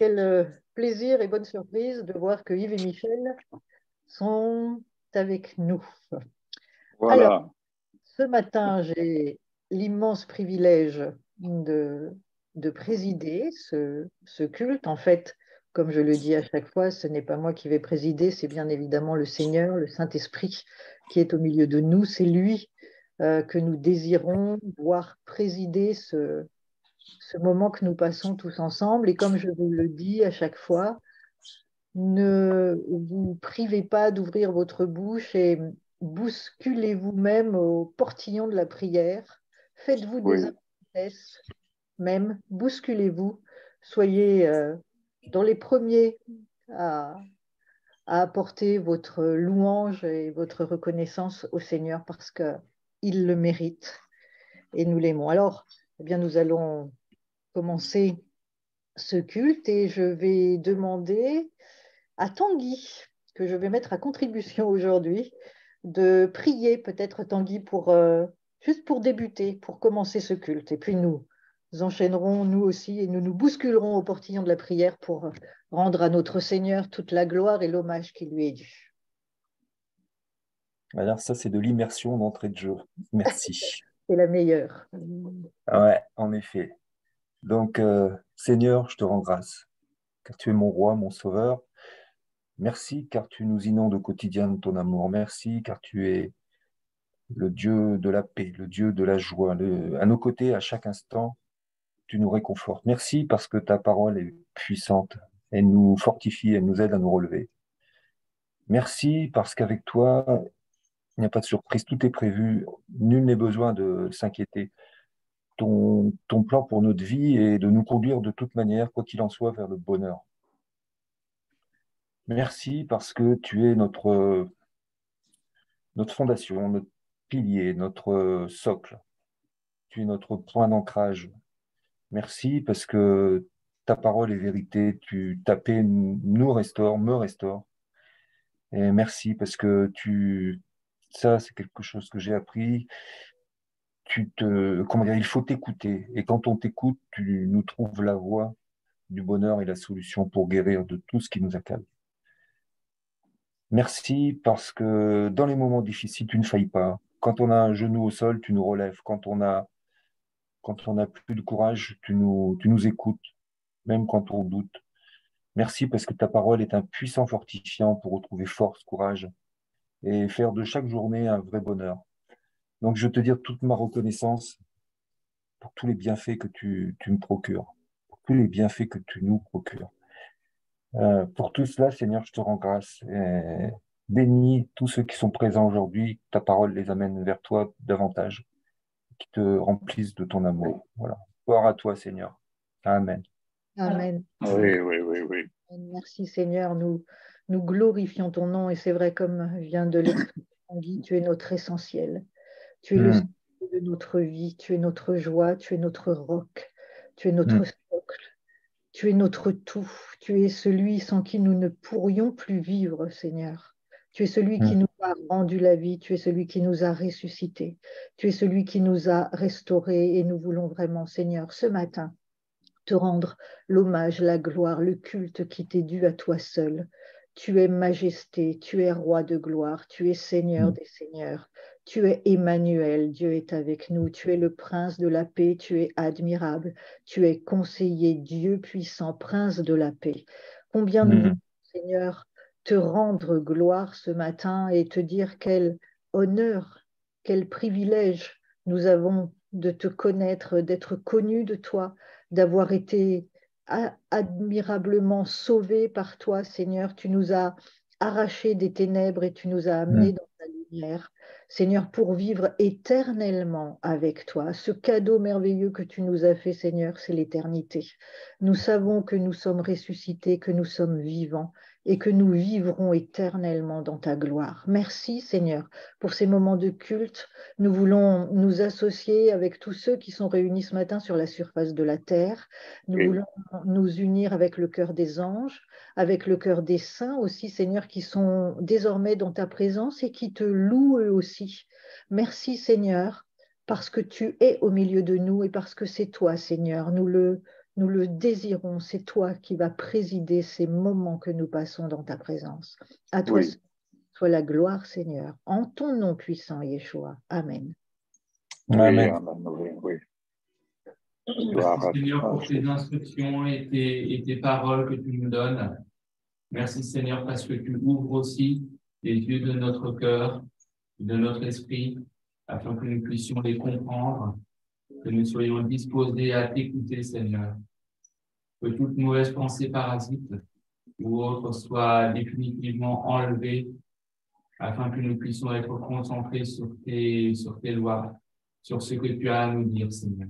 quel plaisir et bonne surprise de voir que Yves et Michel sont avec nous. Alors, Voilà. ce matin, j'ai l'immense privilège de présider ce culte. En fait, comme je le dis à chaque fois, ce n'est pas moi qui vais présider, c'est bien évidemment le Seigneur, le Saint-Esprit qui est au milieu de nous. C'est lui que nous désirons voir présider ce moment que nous passons tous ensemble. Et comme je vous le dis à chaque fois, ne vous privez pas d'ouvrir votre bouche et bousculez vous-même au portillon de la prière. Faites-vous des Oui, impétesses, même, bousculez-vous. Soyez dans les premiers à, à apporter votre louange et votre reconnaissance au Seigneur parce qu'il le mérite et nous l'aimons. Alors, eh bien, nous allons commencer ce culte et je vais demander à Tanguy, que je vais mettre à contribution aujourd'hui, de prier peut-être Tanguy pour juste pour débuter, pour commencer ce culte. Et puis nous enchaînerons nous aussi et nous nous bousculerons au portillon de la prière pour rendre à notre Seigneur toute la gloire et l'hommage qui lui est dû. Alors ça, c'est de l'immersion d'entrée de jeu. Merci. C'est la meilleure. Ah ouais, en effet. Donc, Seigneur, je te rends grâce, car tu es mon roi, mon sauveur. Merci, car tu nous inondes au quotidien de ton amour. Merci, car tu es le Dieu de la paix, le Dieu de la joie. À nos côtés, à chaque instant, tu nous réconfortes. Merci, parce que ta parole est puissante. Elle nous fortifie, elle nous aide à nous relever. Merci, parce qu'avec toi, il n'y a pas de surprise, tout est prévu. Nul n'est besoin de s'inquiéter. Ton plan pour notre vie est de nous conduire de toute manière, quoi qu'il en soit, vers le bonheur. Merci parce que tu es notre fondation, notre pilier, notre socle. Tu es notre point d'ancrage. Merci parce que ta parole est vérité. Ta paix nous restaure, me restaure. Et merci parce que ça, c'est quelque chose que j'ai appris. Comment dire, il faut t'écouter. Et quand on t'écoute, tu nous trouves la voie du bonheur et la solution pour guérir de tout ce qui nous accable. Merci parce que dans les moments difficiles, tu ne failles pas. Quand on a un genou au sol, tu nous relèves. Quand on a plus de courage, tu nous écoutes, même quand on doute. Merci parce que ta parole est un puissant fortifiant pour retrouver force, courage et faire de chaque journée un vrai bonheur. Donc, je veux te dire toute ma reconnaissance pour tous les bienfaits que tu me procures, pour tous les bienfaits que tu nous procures. Pour tout cela, Seigneur, je te rends grâce. Et bénis tous ceux qui sont présents aujourd'hui. Ta parole les amène vers toi davantage, qui te remplissent de ton amour. Voilà. Gloire à toi, Seigneur. Amen. Amen. oui, oui, oui, oui. Merci Seigneur, nous glorifions ton nom et c'est vrai comme vient de l'exprimer Tanguy, tu es notre essentiel. Tu es le centre Mm, de notre vie, tu es notre joie, tu es notre roc, tu es notre mm, socle, tu es notre tout, tu es celui sans qui nous ne pourrions plus vivre, Seigneur. Tu es celui qui mm, nous a rendu la vie, tu es celui qui nous a ressuscités, tu es celui qui nous a restaurés et nous voulons vraiment, Seigneur, ce matin, te rendre l'hommage, la gloire, le culte qui t'est dû à toi seul. Tu es majesté, tu es roi de gloire, tu es Seigneur mm, des seigneurs, tu es Emmanuel, Dieu est avec nous, tu es le prince de la paix, tu es admirable, tu es conseiller, Dieu puissant, prince de la paix. Combien nous voulons, mm, Seigneur, te rendre gloire ce matin et te dire quel honneur, quel privilège nous avons de te connaître, d'être connus de toi, d'avoir été admirablement sauvés par toi, Seigneur. Tu nous as arrachés des ténèbres et tu nous as amenés mm, dans ta lumière, Seigneur, pour vivre éternellement avec toi. Ce cadeau merveilleux que tu nous as fait, Seigneur, c'est l'éternité. Nous savons que nous sommes ressuscités, que nous sommes vivants et que nous vivrons éternellement dans ta gloire. Merci, Seigneur, pour ces moments de culte. Nous voulons nous associer avec tous ceux qui sont réunis ce matin sur la surface de la terre. Nous Oui, voulons nous unir avec le cœur des anges, avec le cœur des saints aussi, Seigneur, qui sont désormais dans ta présence et qui te louent eux aussi. Merci, Seigneur, parce que tu es au milieu de nous et parce que c'est toi, Seigneur. Nous le désirons. C'est toi qui vas présider ces moments que nous passons dans ta présence. À toi Oui. soit la gloire, Seigneur, en ton nom puissant, Yeshua. Amen. Oui, Amen. amen, oui, oui. Merci Seigneur pour tes instructions et tes paroles que tu nous donnes. Merci Seigneur parce que tu ouvres aussi les yeux de notre cœur, de notre esprit, afin que nous puissions les comprendre, que nous soyons disposés à t'écouter Seigneur. Que toute mauvaise pensée parasite ou autre soit définitivement enlevée, afin que nous puissions être concentrés sur tes lois, sur ce que tu as à nous dire Seigneur.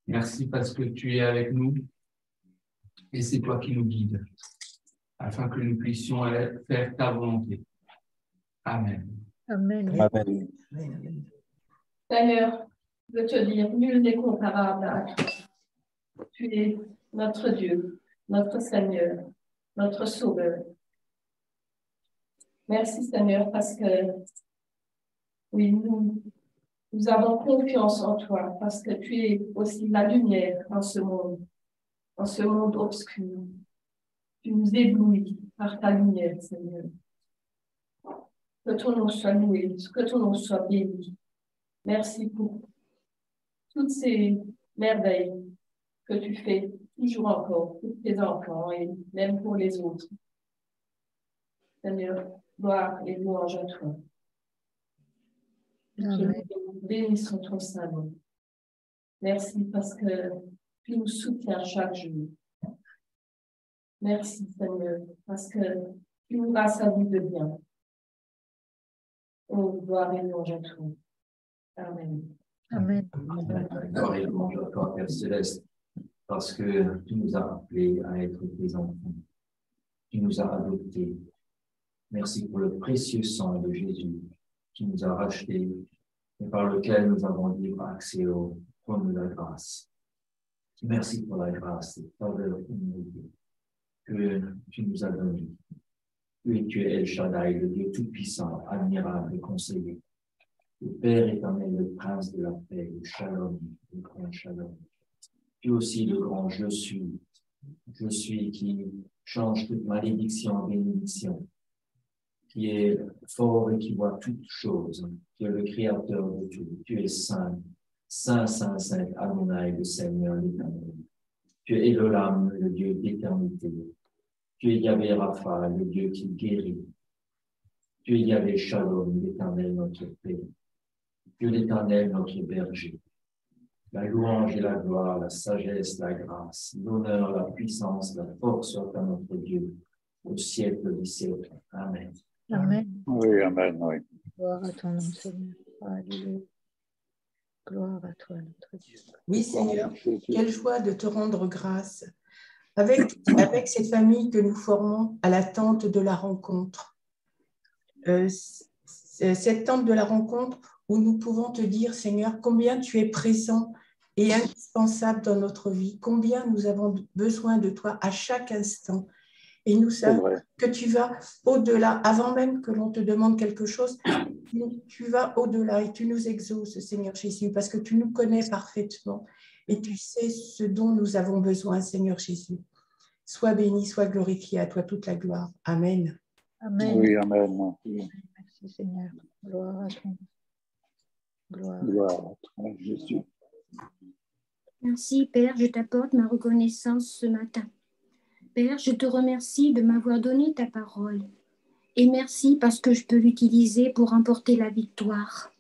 Merci parce que tu es avec nous et c'est toi qui nous guides, afin que nous puissions faire ta volonté. Amen. Amen. Amen. Seigneur, je veux te dire, nul n'est comparable à toi. Tu es notre Dieu, notre Seigneur, notre Sauveur. Merci Seigneur parce que oui, nous avons confiance en toi parce que tu es aussi la lumière dans ce monde obscur. Tu nous éblouis par ta lumière, Seigneur. Que ton nom soit loué, que ton nom soit béni. Merci pour toutes ces merveilles que tu fais toujours encore pour tes enfants et même pour les autres. Seigneur, gloire et louange à toi. Amen. Nous bénissons ton Saint-Nom. Merci parce que tu nous soutiens chaque jour. Merci, Seigneur, parce que tu nous rassasis de bien. Oh, gloire et louange à toi. Amen. Amen. Gloire et louange à toi, Père Céleste, parce que tu nous as appelés à être tes enfants. Tu nous as adoptés. Merci pour le précieux sang de Jésus qui nous a rachetés et par lequel nous avons libre accès au trône de la grâce. Merci pour la grâce et faveur inédite que tu nous as donnée. Tu es El Shaddai, le Dieu tout-puissant, admirable et conseiller. Le Père éternel, le Prince de la paix, le Shalom, le grand Shalom. Tu es aussi le grand je suis qui change toute malédiction en bénédiction, qui est fort et qui voit toutes choses, qui est le créateur de tout. Tu es saint, saint, saint, saint, Adonai, le Seigneur, l'Éternel. Tu es Elohim, le Dieu d'éternité. Tu es Yahvé Rapha, le Dieu qui guérit. Tu es Yahvé Shalom, l'Éternel, notre paix. Tu es l'Éternel, notre berger. La louange et la gloire, la sagesse, la grâce, l'honneur, la puissance, la force soient à notre Dieu, au siècle des siècles. Amen. Amen. Oui, amen, oui. Gloire à ton nom, Seigneur. Alléluia. Gloire à toi, notre Dieu. Oui, Seigneur, quelle joie de te rendre grâce avec cette famille que nous formons à l'attente de la rencontre. Cette tente de la rencontre où nous pouvons te dire, Seigneur, combien tu es présent et indispensable dans notre vie, combien nous avons besoin de toi à chaque instant. Et nous savons que tu vas au-delà, avant même que l'on te demande quelque chose, tu vas au-delà et tu nous exauces, Seigneur Jésus, parce que tu nous connais parfaitement et tu sais ce dont nous avons besoin, Seigneur Jésus. Sois béni, sois glorifié, à toi toute la gloire. Amen. Amen. Oui, amen. Merci, Seigneur. Gloire à toi. Gloire. Gloire à toi, Jésus. Merci, Père, je t'apporte ma reconnaissance ce matin. Père, je te remercie de m'avoir donné ta parole. Et merci parce que je peux l'utiliser pour remporter la victoire.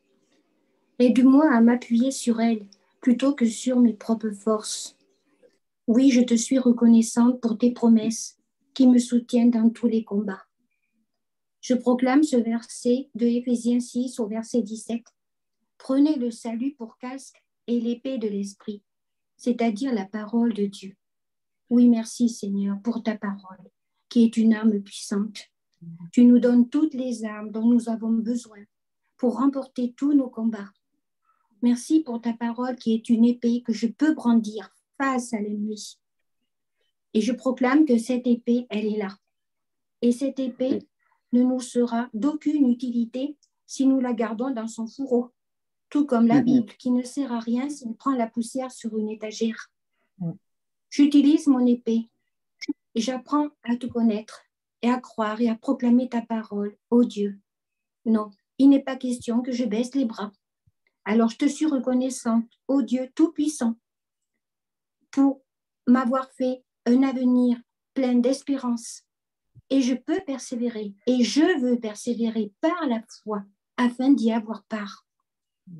Aide-moi à m'appuyer sur elle plutôt que sur mes propres forces. Oui, je te suis reconnaissante pour tes promesses qui me soutiennent dans tous les combats. Je proclame ce verset de Éphésiens 6 au verset 17. Prenez le salut pour casque et l'épée de l'esprit, c'est-à-dire la parole de Dieu. Oui, merci Seigneur pour ta parole, qui est une arme puissante. Tu nous donnes toutes les armes dont nous avons besoin pour remporter tous nos combats. Merci pour ta parole qui est une épée que je peux brandir face à l'ennemi. Et je proclame que cette épée, elle est là. Et cette épée ne nous sera d'aucune utilité si nous la gardons dans son fourreau, tout comme la Bible qui ne sert à rien si elle prend la poussière sur une étagère. J'utilise mon épée et j'apprends à te connaître et à croire et à proclamer ta parole, ô Dieu. Non, il n'est pas question que je baisse les bras. Alors je te suis reconnaissante, ô Dieu Tout-Puissant, pour m'avoir fait un avenir plein d'espérance. Et je peux persévérer, et je veux persévérer par la foi afin d'y avoir part.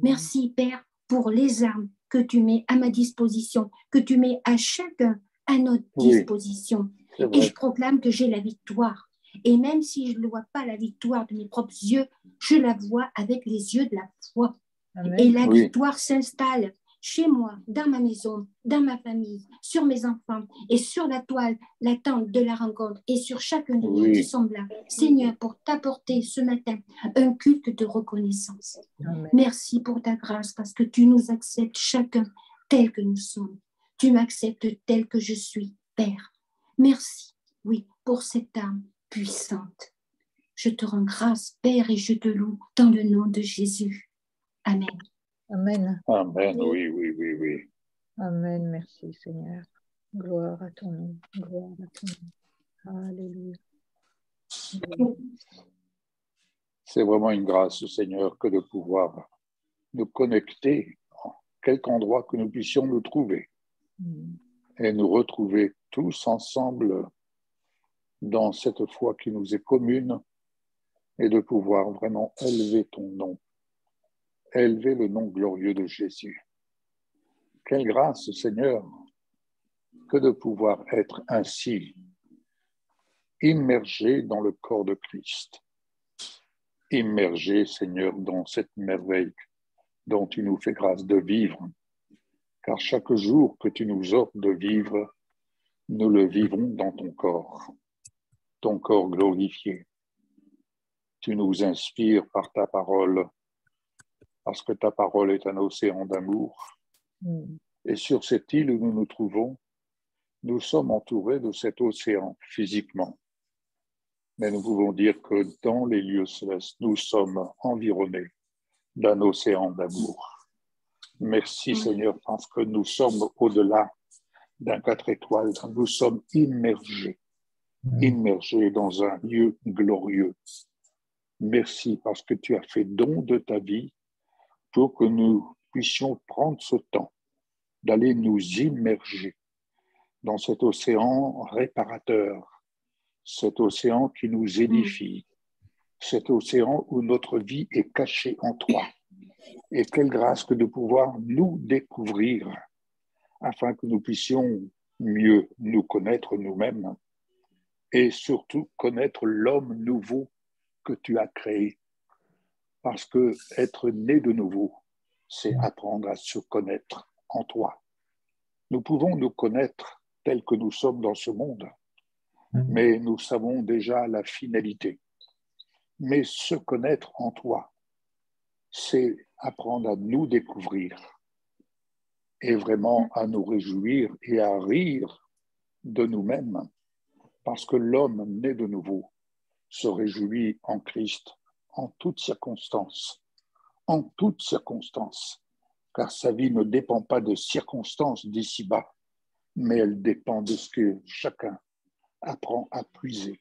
Merci, Père, pour les armes que tu mets à ma disposition, que tu mets à chacun à notre disposition. Et je proclame que j'ai la victoire. Et même si je ne vois pas la victoire de mes propres yeux, je la vois avec les yeux de la foi. Amen. Et la victoire s'installe chez moi, dans ma maison, dans ma famille, sur mes enfants et sur la toile, la tente de la rencontre et sur chacun de nous qui sommes là. Seigneur, pour t'apporter ce matin un culte de reconnaissance. Amen. Merci pour ta grâce parce que tu nous acceptes chacun tel que nous sommes. Tu m'acceptes tel que je suis, Père. Merci, oui, pour cette âme puissante. Je te rends grâce, Père, et je te loue dans le nom de Jésus. Amen. Amen. Amen, oui. Amen, merci Seigneur. Gloire à ton nom, gloire à ton nom. Alléluia. C'est vraiment une grâce, Seigneur, que de pouvoir nous connecter en quelque endroit que nous puissions nous trouver et nous retrouver tous ensemble dans cette foi qui nous est commune et de pouvoir vraiment élever ton nom, élever le nom glorieux de Jésus. Quelle grâce, Seigneur, que de pouvoir être ainsi immergé dans le corps de Christ, immergé, Seigneur, dans cette merveille dont tu nous fais grâce de vivre, car chaque jour que tu nous offres de vivre, nous le vivons dans ton corps glorifié. Tu nous inspires par ta parole, parce que ta parole est un océan d'amour. Et sur cette île où nous nous trouvons, nous sommes entourés de cet océan physiquement. Mais nous pouvons dire que dans les lieux célestes, nous sommes environnés d'un océan d'amour. Merci Seigneur, parce que nous sommes au-delà d'un 4 étoiles. Nous sommes immergés dans un lieu glorieux. Merci parce que tu as fait don de ta vie pour que nous puissions prendre ce temps d'aller nous immerger dans cet océan réparateur, cet océan qui nous édifie, cet océan où notre vie est cachée en toi. Et quelle grâce que de pouvoir nous découvrir afin que nous puissions mieux nous connaître nous-mêmes et surtout connaître l'homme nouveau que tu as créé. Parce que être né de nouveau, c'est apprendre à se connaître en toi. Nous pouvons nous connaître tels que nous sommes dans ce monde, mais nous savons déjà la finalité. Mais se connaître en toi, c'est apprendre à nous découvrir et vraiment à nous réjouir et à rire de nous-mêmes, parce que l'homme né de nouveau se réjouit en Christ en toutes circonstances, car sa vie ne dépend pas de circonstances d'ici-bas, mais elle dépend de ce que chacun apprend à puiser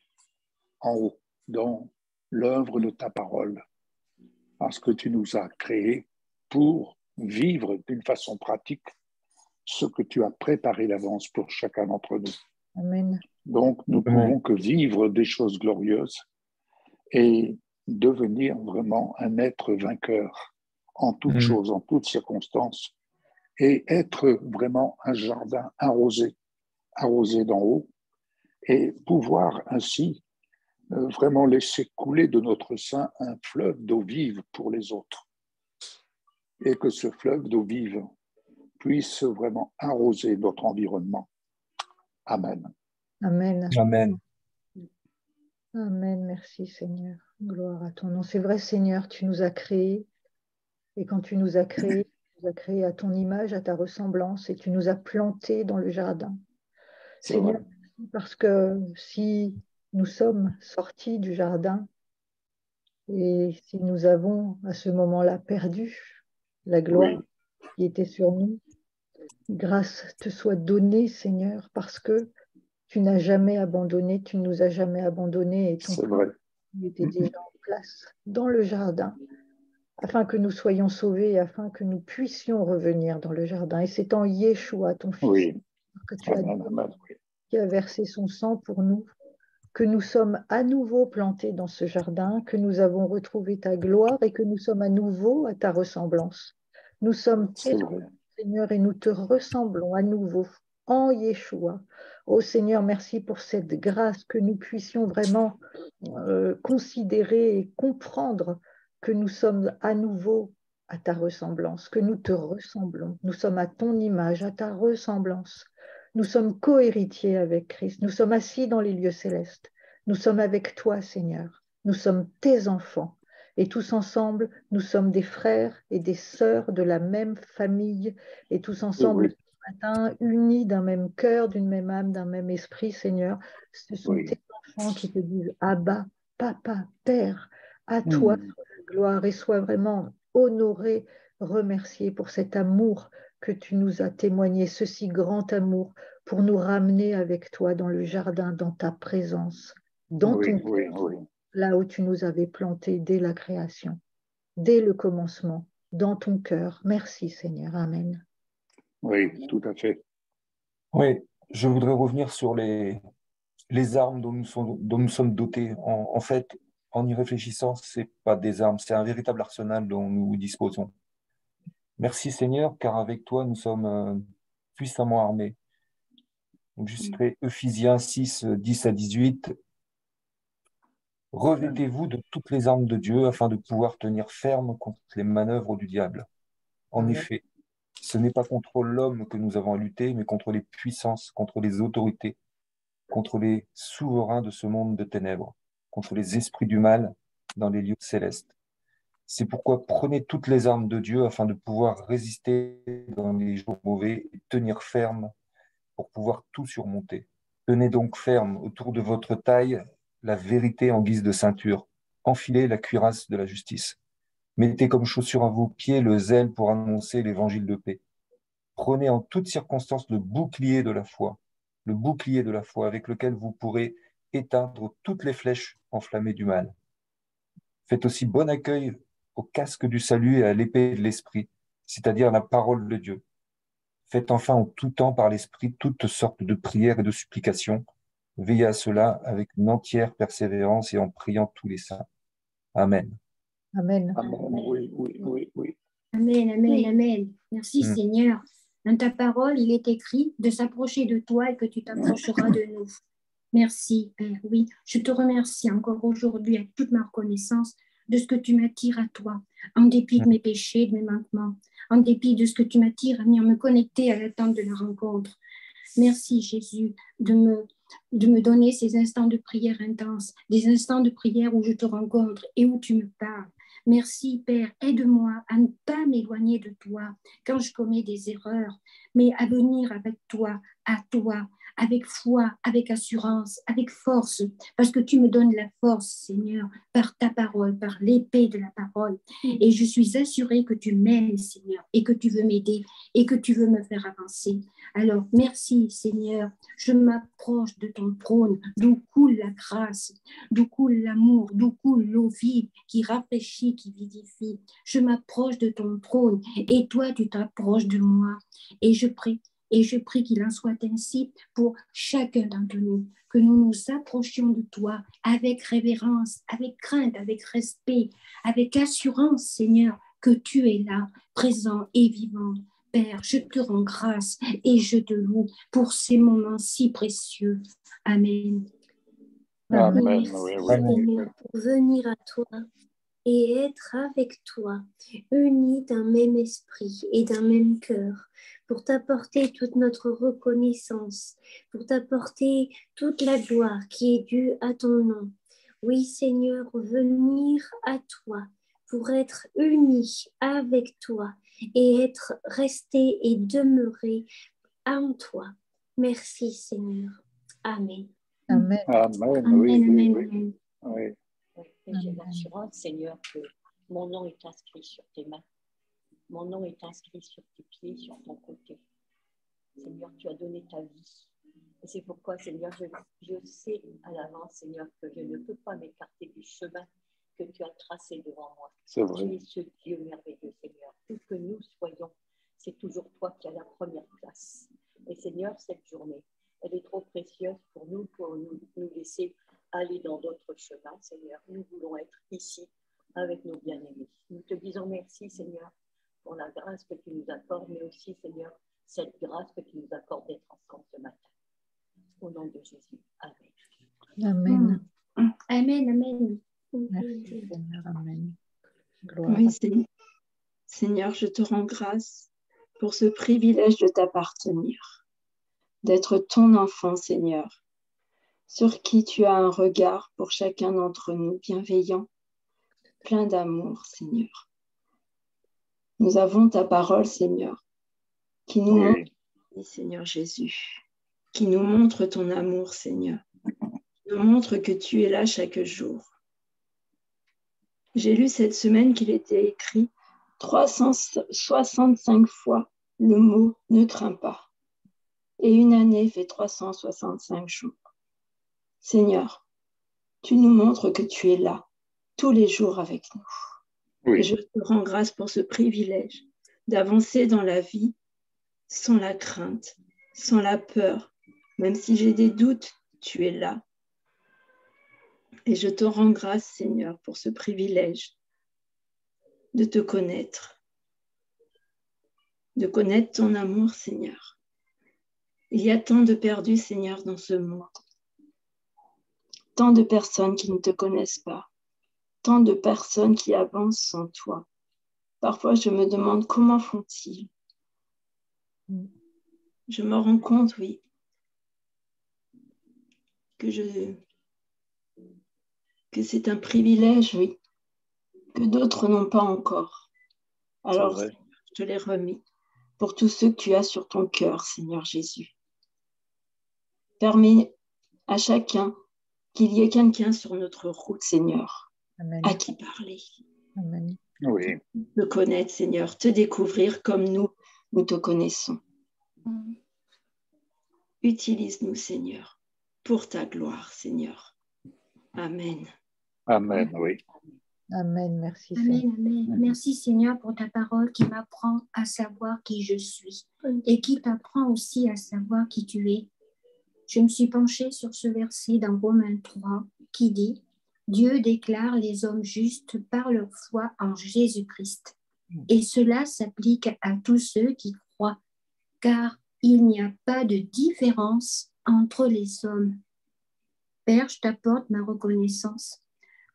en haut, dans l'œuvre de ta parole, parce que tu nous as créés pour vivre d'une façon pratique ce que tu as préparé d'avance pour chacun d'entre nous. Amen. Donc, nous ne pouvons que vivre des choses glorieuses et devenir vraiment un être vainqueur en toutes choses, en toutes circonstances, et être vraiment un jardin arrosé d'en haut, et pouvoir ainsi vraiment laisser couler de notre sein un fleuve d'eau vive pour les autres. Et que ce fleuve d'eau vive puisse vraiment arroser notre environnement. Amen. Amen. Amen. Amen. Merci Seigneur. Gloire à ton nom. C'est vrai Seigneur, tu nous as créés. Et quand tu nous as créés à ton image, à ta ressemblance, et tu nous as plantés dans le jardin. Seigneur, parce que si nous sommes sortis du jardin et si nous avons à ce moment-là perdu la gloire qui était sur nous, grâce te soit donnée, Seigneur, parce que tu n'as jamais abandonné, tu ne nous as jamais abandonnés et ton plan était déjà en place dans le jardin, afin que nous soyons sauvés, afin que nous puissions revenir dans le jardin. Et c'est en Yeshua, ton Fils, que tu as donné, qui a versé son sang pour nous, que nous sommes à nouveau plantés dans ce jardin, que nous avons retrouvé ta gloire et que nous sommes à nouveau à ta ressemblance. Nous sommes tes enfants, Seigneur, et nous te ressemblons à nouveau en Yeshua. Ô Seigneur, merci pour cette grâce, que nous puissions vraiment considérer et comprendre que nous sommes à nouveau à ta ressemblance, que nous te ressemblons. Nous sommes à ton image, à ta ressemblance. Nous sommes co-héritiers avec Christ. Nous sommes assis dans les lieux célestes. Nous sommes avec toi, Seigneur. Nous sommes tes enfants. Et tous ensemble, nous sommes des frères et des sœurs de la même famille. Et tous ensemble, ce matin, unis d'un même cœur, d'une même âme, d'un même esprit, Seigneur. Ce sont tes enfants qui te disent Abba, Papa, Père, à toi soit la gloire, et sois vraiment honoré, remercié pour cet amour que tu nous as témoigné, ce si grand amour, pour nous ramener avec toi dans le jardin, dans ta présence, dans ton cœur, là où tu nous avais plantés dès la création, dès le commencement, dans ton cœur. Merci Seigneur. Amen. Oui, tout à fait. Oui, je voudrais revenir sur les armes dont nous sommes dotés. En fait, en y réfléchissant, ce n'est pas des armes, c'est un véritable arsenal dont nous disposons. Merci Seigneur, car avec toi, nous sommes puissamment armés. Donc, je citerai Ephésiens 6, 10 à 18. Revêtez-vous de toutes les armes de Dieu afin de pouvoir tenir ferme contre les manœuvres du diable. En effet, ce n'est pas contre l'homme que nous avons à lutter, mais contre les puissances, contre les autorités, contre les souverains de ce monde de ténèbres, contre les esprits du mal dans les lieux célestes. C'est pourquoi prenez toutes les armes de Dieu afin de pouvoir résister dans les jours mauvais et tenir ferme pour pouvoir tout surmonter. Tenez donc ferme autour de votre taille la vérité en guise de ceinture. Enfilez la cuirasse de la justice. Mettez comme chaussure à vos pieds le zèle pour annoncer l'évangile de paix. Prenez en toutes circonstances le bouclier de la foi avec lequel vous pourrez éteindre toutes les flèches enflammées du mal. Faites aussi bon accueil au casque du salut et à l'épée de l'esprit, c'est-à-dire la parole de Dieu. Faites enfin en tout temps par l'esprit toutes sortes de prières et de supplications. Veillez à cela avec une entière persévérance et en priant tous les saints. Amen. Amen. Oui. Amen, amen, amen. Merci Seigneur. Dans ta parole, il est écrit de s'approcher de toi et que tu t'approcheras de nous. Merci, Père. Oui, je te remercie encore aujourd'hui avec toute ma reconnaissance de ce que tu m'attires à toi, en dépit de mes péchés, de mes manquements, en dépit de ce que tu m'attires à venir me connecter à l'attente de la rencontre. Merci, Jésus, de me donner ces instants de prière intense, des instants de prière où je te rencontre et où tu me parles. Merci, Père, aide-moi à ne pas m'éloigner de toi quand je commets des erreurs, mais à venir avec toi, à toi, avec foi, avec assurance, avec force, parce que tu me donnes la force, Seigneur, par ta parole, par l'épée de la parole. Et je suis assurée que tu m'aimes, Seigneur, et que tu veux m'aider, et que tu veux me faire avancer. Alors, merci, Seigneur, je m'approche de ton trône, d'où coule la grâce, d'où coule l'amour, d'où coule l'eau vive qui rafraîchit, qui vidifie. Je m'approche de ton trône, et toi, tu t'approches de moi. Et je prie qu'il en soit ainsi pour chacun d'entre nous, que nous nous approchions de toi avec révérence, avec crainte, avec respect, avec assurance, Seigneur, que tu es là, présent et vivant. Père, je te rends grâce et je te loue pour ces moments si précieux. Amen. Amen. Seigneur, pour venir à toi et être avec toi, unis d'un même esprit et d'un même cœur, pour t'apporter toute notre reconnaissance, pour t'apporter toute la gloire qui est due à ton nom. Oui, Seigneur, venir à toi pour être unis avec toi et être resté et demeuré en toi. Merci, Seigneur. Amen. Amen. Amen. Amen. Oui. J'ai l'assurance, Seigneur, que mon nom est inscrit sur tes mains. Mon nom est inscrit sur tes pieds, sur ton côté. Seigneur, tu as donné ta vie. Et c'est pourquoi, Seigneur, je sais à l'avance, Seigneur, que je ne peux pas m'écarter du chemin que tu as tracé devant moi. C'est vrai. Tu es ce Dieu merveilleux, Seigneur. Où que nous soyons, c'est toujours toi qui as la première place. Et Seigneur, cette journée, elle est trop précieuse pour nous laisser aller dans d'autres chemins, Seigneur. Nous voulons être ici avec nos bien-aimés. Nous te disons merci, Seigneur, pour la grâce que tu nous accordes, mais aussi, Seigneur, cette grâce que tu nous accordes d'être ensemble ce matin. Au nom de Jésus. Amen. Amen. Amen, amen. Merci Seigneur, amen. Gloire. Oui, Seigneur, je te rends grâce pour ce privilège de t'appartenir, d'être ton enfant, Seigneur, sur qui tu as un regard pour chacun d'entre nous, bienveillant, plein d'amour, Seigneur. Nous avons ta parole, Seigneur, qui nous montre, Seigneur Jésus, qui nous montre ton amour, Seigneur, qui nous montre que tu es là chaque jour. J'ai lu cette semaine qu'il était écrit 365 fois le mot « ne crains pas ». Et une année fait 365 jours. Seigneur, tu nous montres que tu es là, tous les jours avec nous. Oui. Et je te rends grâce pour ce privilège d'avancer dans la vie sans la crainte, sans la peur. Même si j'ai des doutes, tu es là. Et je te rends grâce, Seigneur, pour ce privilège de te connaître, de connaître ton amour, Seigneur. Il y a tant de perdus, Seigneur, dans ce monde. Tant de personnes qui ne te connaissent pas. Tant de personnes qui avancent sans toi. Parfois, je me demande comment font-ils. Je me rends compte, oui, que c'est un privilège, oui, que d'autres n'ont pas encore. Alors, Seigneur, je te l'ai remis pour tous ceux que tu as sur ton cœur, Seigneur Jésus. Permets à chacun qu'il y ait quelqu'un sur notre route, Seigneur, Amen. À qui parler. Amen. Oui. Te connaître, Seigneur, te découvrir comme nous te connaissons. Utilise-nous, Seigneur, pour ta gloire, Seigneur. Amen. Amen, oui. Amen, merci Amen, Seigneur. amen. Merci Seigneur pour ta parole qui m'apprend à savoir qui je suis et qui t'apprend aussi à savoir qui tu es. Je me suis penchée sur ce verset dans Romains 3 qui dit « Dieu déclare les hommes justes par leur foi en Jésus-Christ. » Et cela s'applique à tous ceux qui croient, car il n'y a pas de différence entre les hommes. Père, je t'apporte ma reconnaissance.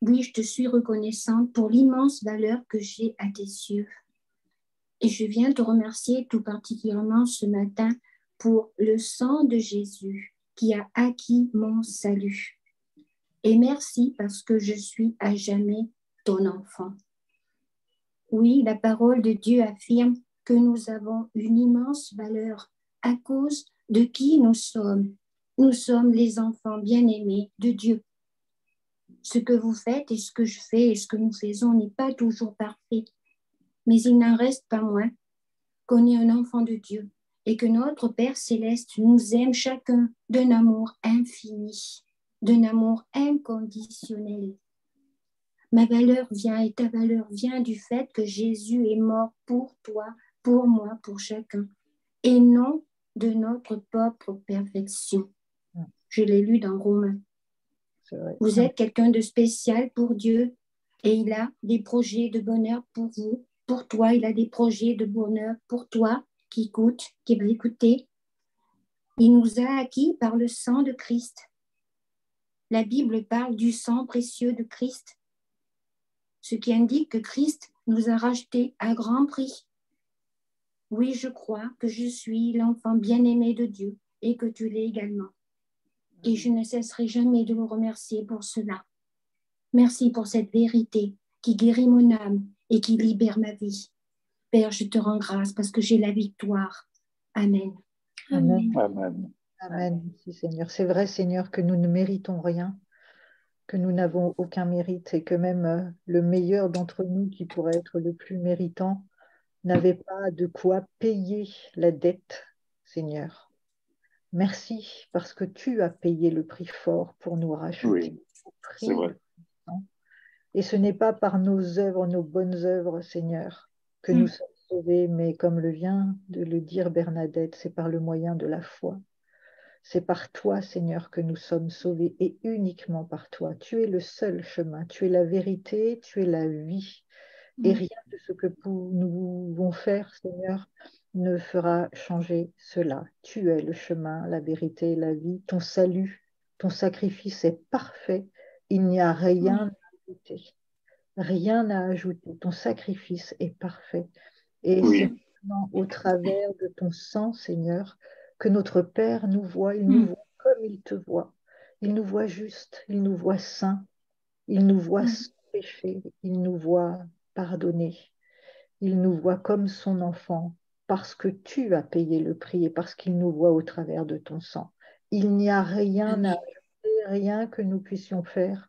Oui, je te suis reconnaissante pour l'immense valeur que j'ai à tes yeux. Et je viens te remercier tout particulièrement ce matin pour le sang de Jésus qui a acquis mon salut. Et merci parce que je suis à jamais ton enfant. Oui, la parole de Dieu affirme que nous avons une immense valeur à cause de qui nous sommes. Nous sommes les enfants bien-aimés de Dieu. Ce que vous faites et ce que je fais et ce que nous faisons n'est pas toujours parfait. Mais il n'en reste pas moins qu'on est un enfant de Dieu et que notre Père Céleste nous aime chacun d'un amour infini, d'un amour inconditionnel. Ma valeur vient et ta valeur vient du fait que Jésus est mort pour toi, pour moi, pour chacun, et non de notre propre perfection. Je l'ai lu dans Romains. Vous êtes quelqu'un de spécial pour Dieu et il a des projets de bonheur pour vous. Pour toi, il a des projets de bonheur pour toi qui écoute, qui va écouter. Il nous a acquis par le sang de Christ. La Bible parle du sang précieux de Christ, ce qui indique que Christ nous a rachetés à grand prix. Oui, je crois que je suis l'enfant bien-aimé de Dieu et que tu l'es également. Et je ne cesserai jamais de vous remercier pour cela. Merci pour cette vérité qui guérit mon âme et qui libère ma vie. Père, je te rends grâce parce que j'ai la victoire. Amen. Amen. Amen. Amen. Merci Seigneur. C'est vrai, Seigneur, que nous ne méritons rien, que nous n'avons aucun mérite et que même le meilleur d'entre nous, qui pourrait être le plus méritant, n'avait pas de quoi payer la dette, Seigneur. Merci parce que tu as payé le prix fort pour nous racheter. Oui, c'est vrai. Et ce n'est pas par nos œuvres, nos bonnes œuvres, Seigneur, que nous sommes sauvés, mais comme le vient de le dire Bernadette, c'est par le moyen de la foi. C'est par toi, Seigneur, que nous sommes sauvés et uniquement par toi. Tu es le seul chemin, tu es la vérité, tu es la vie. Et rien de ce que nous pouvons faire, Seigneur, ne fera changer cela. Tu es le chemin, la vérité, la vie. Ton salut, ton sacrifice est parfait. Il n'y a rien à ajouter. Rien à ajouter. Ton sacrifice est parfait. Et c'est maintenant au travers de ton sang, Seigneur, que notre Père nous voit. Il nous voit comme il te voit. Il nous voit juste, il nous voit saint, il nous voit sans péché, il nous voit pardonné. Il nous voit comme son enfant parce que tu as payé le prix et parce qu'il nous voit au travers de ton sang. Il n'y a rien à ajouter, rien que nous puissions faire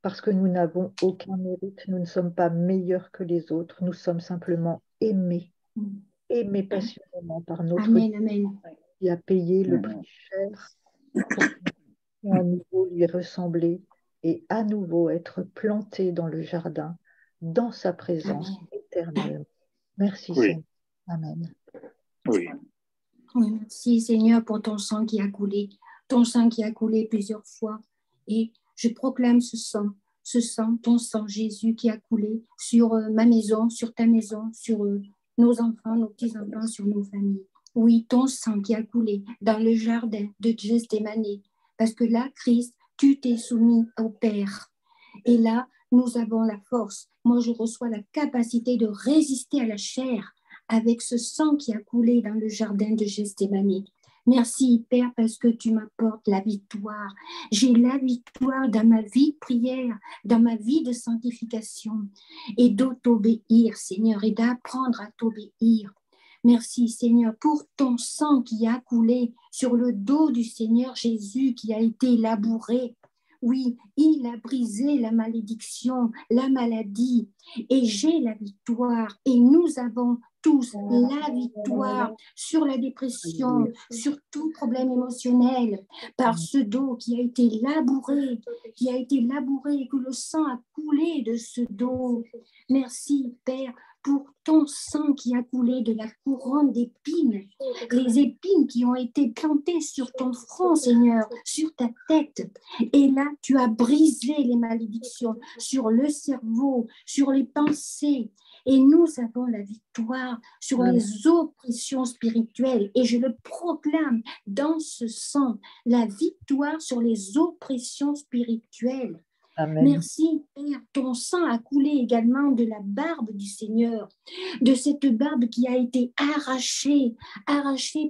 parce que nous n'avons aucun mérite. Nous ne sommes pas meilleurs que les autres. Nous sommes simplement aimés passionnément par notre Dieu qui a payé le prix cher pour à nouveau lui ressembler et à nouveau être planté dans le jardin, dans sa présence éternelle. Merci Seigneur. Amen. Oui. Oui, merci Seigneur pour ton sang qui a coulé, plusieurs fois. Et je proclame ce sang, ton sang Jésus qui a coulé sur ma maison, sur ta maison, sur nos enfants, nos petits-enfants, sur nos familles. Oui, ton sang qui a coulé dans le jardin de Gethsémane, parce que là, Christ, tu t'es soumis au Père. Et là, nous avons la force. Moi, je reçois la capacité de résister à la chair avec ce sang qui a coulé dans le jardin de Gethsémane. Merci, Père, parce que tu m'apportes la victoire. J'ai la victoire dans ma vie de prière, dans ma vie de sanctification et d'autobéir, Seigneur, et d'apprendre à t'obéir. Merci, Seigneur, pour ton sang qui a coulé sur le dos du Seigneur Jésus qui a été labouré. Oui, il a brisé la malédiction, la maladie, et j'ai la victoire. Et nous avons tous la victoire sur la dépression, sur tout problème émotionnel, par ce dos qui a été labouré, et que le sang a coulé de ce dos. Merci, Père, pour ton sang qui a coulé de la couronne d'épines, les épines qui ont été plantées sur ton front, Seigneur, sur ta tête. Et là, tu as brisé les malédictions sur le cerveau, sur les pensées. Et nous avons la victoire sur les oppressions spirituelles. Et je le proclame dans ce sang, la victoire sur les oppressions spirituelles. Amen. Merci, Père. Ton sang a coulé également de la barbe du Seigneur, de cette barbe qui a été arrachée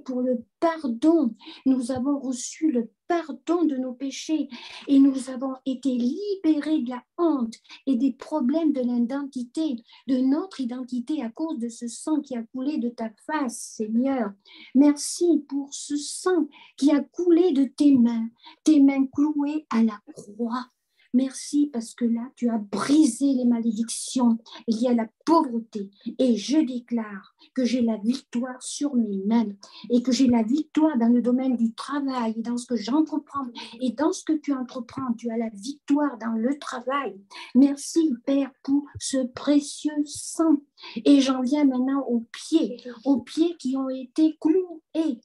pour le pardon. Nous avons reçu le pardon de nos péchés et nous avons été libérés de la honte et des problèmes de l'identité, de notre identité à cause de ce sang qui a coulé de ta face, Seigneur. Merci pour ce sang qui a coulé de tes mains clouées à la croix. Merci parce que là, tu as brisé les malédictions liées à la pauvreté. Et je déclare que j'ai la victoire sur mes mains et que j'ai la victoire dans le domaine du travail, dans ce que j'entreprends et dans ce que tu entreprends. Tu as la victoire dans le travail. Merci, Père, pour ce précieux sang. Et j'en viens maintenant aux pieds qui ont été cloués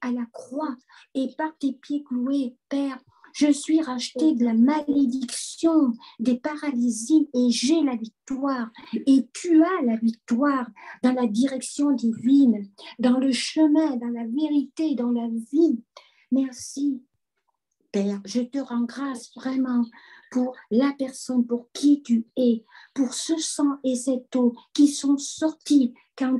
à la croix. Et par tes pieds cloués, Père, je suis rachetée de la malédiction, des paralysies et j'ai la victoire. Et tu as la victoire dans la direction divine, dans le chemin, dans la vérité, dans la vie. Merci, Père. Je te rends grâce vraiment pour la personne pour qui tu es, pour ce sang et cette eau qui sont sortis quand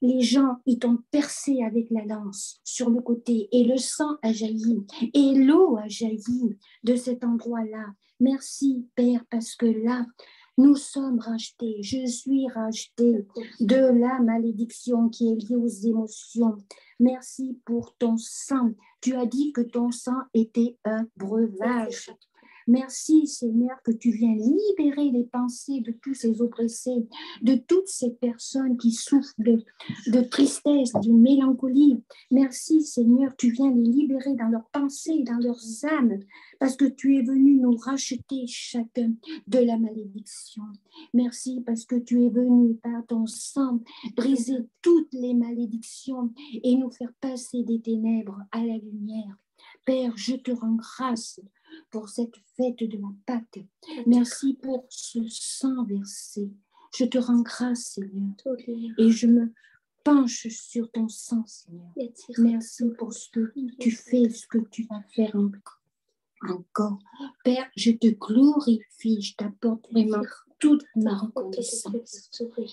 les gens, ils t'ont percé avec la lance sur le côté et le sang a jailli et l'eau a jailli de cet endroit-là. Merci, Père, parce que là, nous sommes rachetés. Je suis rachetée de la malédiction qui est liée aux émotions. Merci pour ton sang. Tu as dit que ton sang était un breuvage. Merci, Seigneur, que tu viens libérer les pensées de tous ces oppressés, de toutes ces personnes qui souffrent de tristesse, de mélancolie. Merci, Seigneur, tu viens les libérer dans leurs pensées, dans leurs âmes, parce que tu es venu nous racheter chacun de la malédiction. Merci parce que tu es venu par ton sang briser toutes les malédictions et nous faire passer des ténèbres à la lumière. Père, je te rends grâce pour cette fête de la Pâque. Merci pour ce sang versé. Je te rends grâce, Seigneur, et je me penche sur ton sang, Seigneur. Merci pour ce que tu fais, ce que tu vas faire encore. Père, je te glorifie, je t'apporte vraiment toute ma reconnaissance.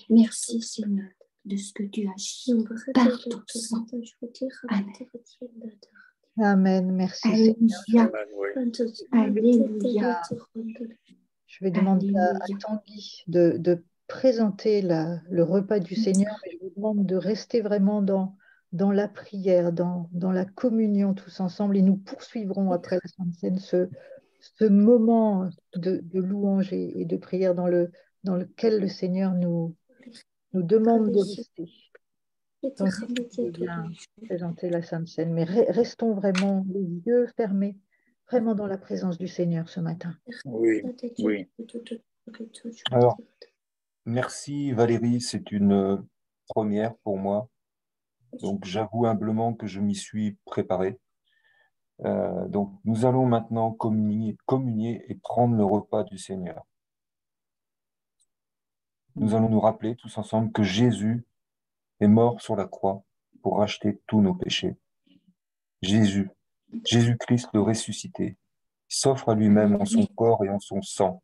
Merci, Seigneur, de ce que tu as agi par ton sang. Amen. Amen. Merci, Alléluia. Alléluia. Je vais demander à Tanguy de présenter le repas du Seigneur, mais je vous demande de rester vraiment dans la prière, dans la communion tous ensemble, et nous poursuivrons après la Sainte Seine ce moment de louange et de prière dans lequel le Seigneur nous demande de rester. Donc, je vais bien présenter la Sainte Seine, mais restons vraiment les yeux fermés, vraiment dans la présence du Seigneur ce matin. Oui, oui. Alors, merci Valérie, c'est une première pour moi. Donc, j'avoue humblement que je m'y suis préparé. Donc, nous allons maintenant communier et prendre le repas du Seigneur. Nous allons nous rappeler tous ensemble que Jésus est mort sur la croix pour racheter tous nos péchés. Jésus-Christ le ressuscité, s'offre à lui-même en son corps et en son sang,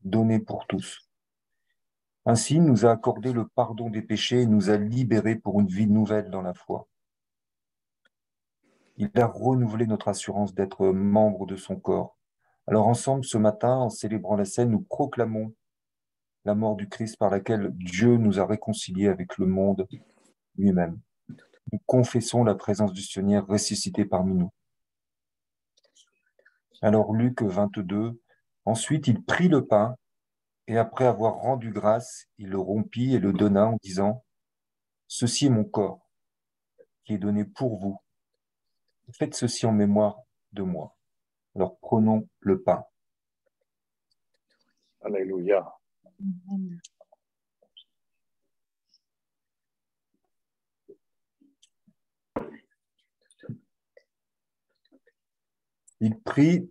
donné pour tous. Ainsi, il nous a accordé le pardon des péchés et nous a libérés pour une vie nouvelle dans la foi. Il a renouvelé notre assurance d'être membre de son corps. Alors ensemble, ce matin, en célébrant la scène, nous proclamons la mort du Christ par laquelle Dieu nous a réconciliés avec le monde lui-même. Nous confessons la présence du Seigneur ressuscité parmi nous. Alors Luc 22, ensuite il prit le pain et après avoir rendu grâce, il le rompit et le donna en disant « Ceci est mon corps qui est donné pour vous. Faites ceci en mémoire de moi. » Alors prenons le pain. Alléluia. Il prit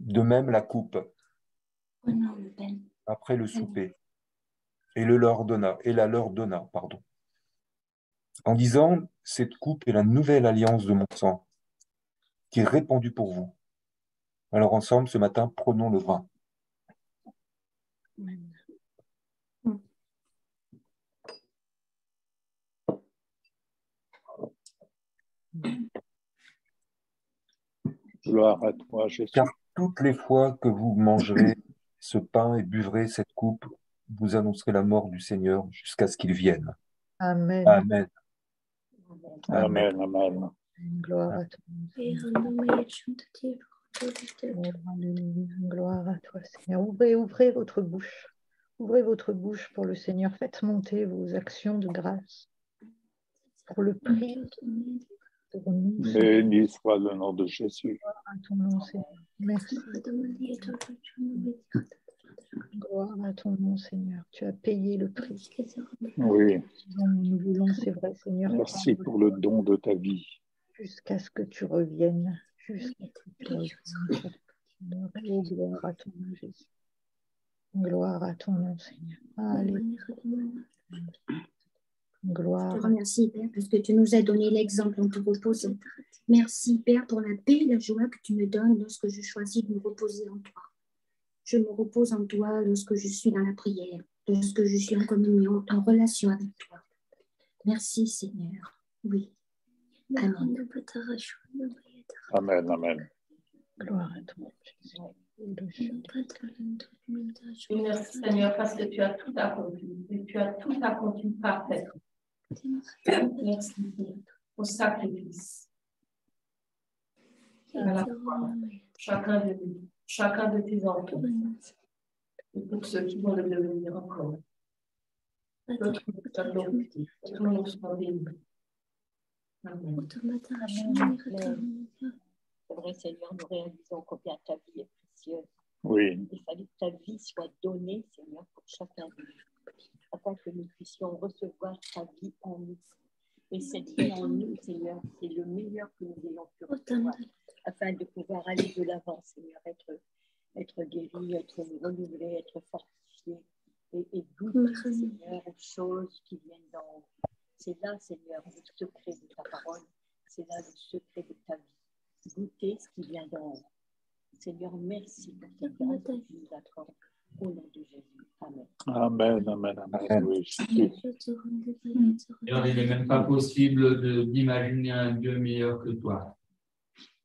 de même la coupe après le souper et la leur donna, en disant « Cette coupe est la nouvelle alliance de mon sang qui est répandue pour vous. » Alors ensemble, ce matin, prenons le vin. Gloire à toi, Jésus. Car toutes les fois que vous mangerez ce pain et buvrez cette coupe, vous annoncerez la mort du Seigneur jusqu'à ce qu'il vienne. Amen. Amen. Amen, amen. Gloire à toi. Gloire à toi, Seigneur. Ouvrez votre bouche. Ouvrez votre bouche pour le Seigneur. Faites monter vos actions de grâce pour le prix. Béni soit le nom de Jésus. Gloire à ton nom, Seigneur. Merci. Gloire à ton nom, Seigneur. Tu as payé le prix. Oui. Nous voulons, c'est vrai, Seigneur. Merci pour le don de ta vie. Jusqu'à ce que tu reviennes. Jusqu'à ce que tu reviennes. Oh, gloire à ton nom, Jésus. Gloire à ton nom, Seigneur. Alléluia. Gloire. Je te remercie, Père, parce que tu nous as donné l'exemple en te reposant. Merci, Père, pour la paix et la joie que tu me donnes lorsque je choisis de me reposer en toi. Je me repose en toi lorsque je suis dans la prière, lorsque je suis en communion, en relation avec toi. Merci, Seigneur. Oui. Amen. Amen, amen. Gloire à toi, Jésus. Merci, Seigneur, parce que tu as tout accompli. Et tu as tout accompli parfaitement. Merci pour sacrifice. Chacun de nous, chacun de tes enfants et pour ceux qui vont le devenir encore. Notre adoptif, tout le monde soit béni. Amen. C'est vrai, Seigneur, nous réalisons combien ta vie est précieuse. Oui. Il fallait que ta vie soit donnée, Seigneur, pour chacun de nous, afin que nous puissions recevoir ta vie en nous. Et cette vie en nous, Seigneur, c'est le meilleur que nous ayons pu recevoir, afin de pouvoir aller de l'avant, Seigneur, être guéri, être renouvelé, être fortifié et goûter, Seigneur, aux choses qui viennent d'en haut. C'est là, Seigneur, le secret de ta parole, c'est là le secret de ta vie. Goûter ce qui vient d'en haut. Seigneur, merci pour cette grâce que tu nous accordes. Au nom de Jésus. Amen. Amen, amen, amen. Oui, Alors, il n'est même pas possible d'imaginer un Dieu meilleur que toi.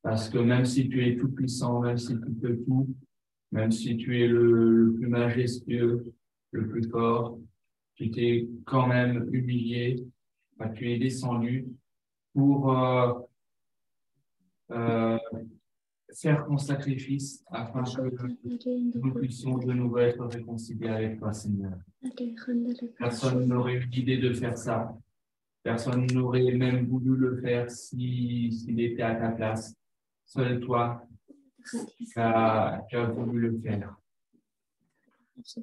Parce que même si tu es tout puissant, même si tu peux tout, même si tu es le plus majestueux, le plus fort, tu t'es quand même humilié, tu es descendu pour faire ton sacrifice afin que nous puissions de nouveau être réconciliés avec toi, Seigneur. Personne n'aurait eu l'idée de faire ça. Personne n'aurait même voulu le faire s'il était à ta place. Seul toi, tu as voulu le faire. Tu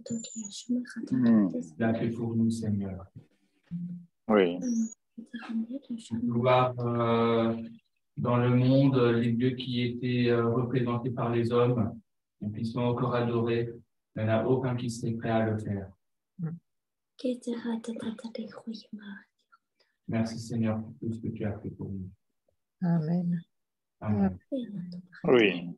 l'as fait pour nous, Seigneur. Oui. Voir dans le monde les dieux qui étaient représentés par les hommes et qui sont encore adorés, il n'y en a aucun qui serait prêt à le faire. Merci Seigneur pour tout ce que tu as fait pour nous. Amen. Amen. Oui.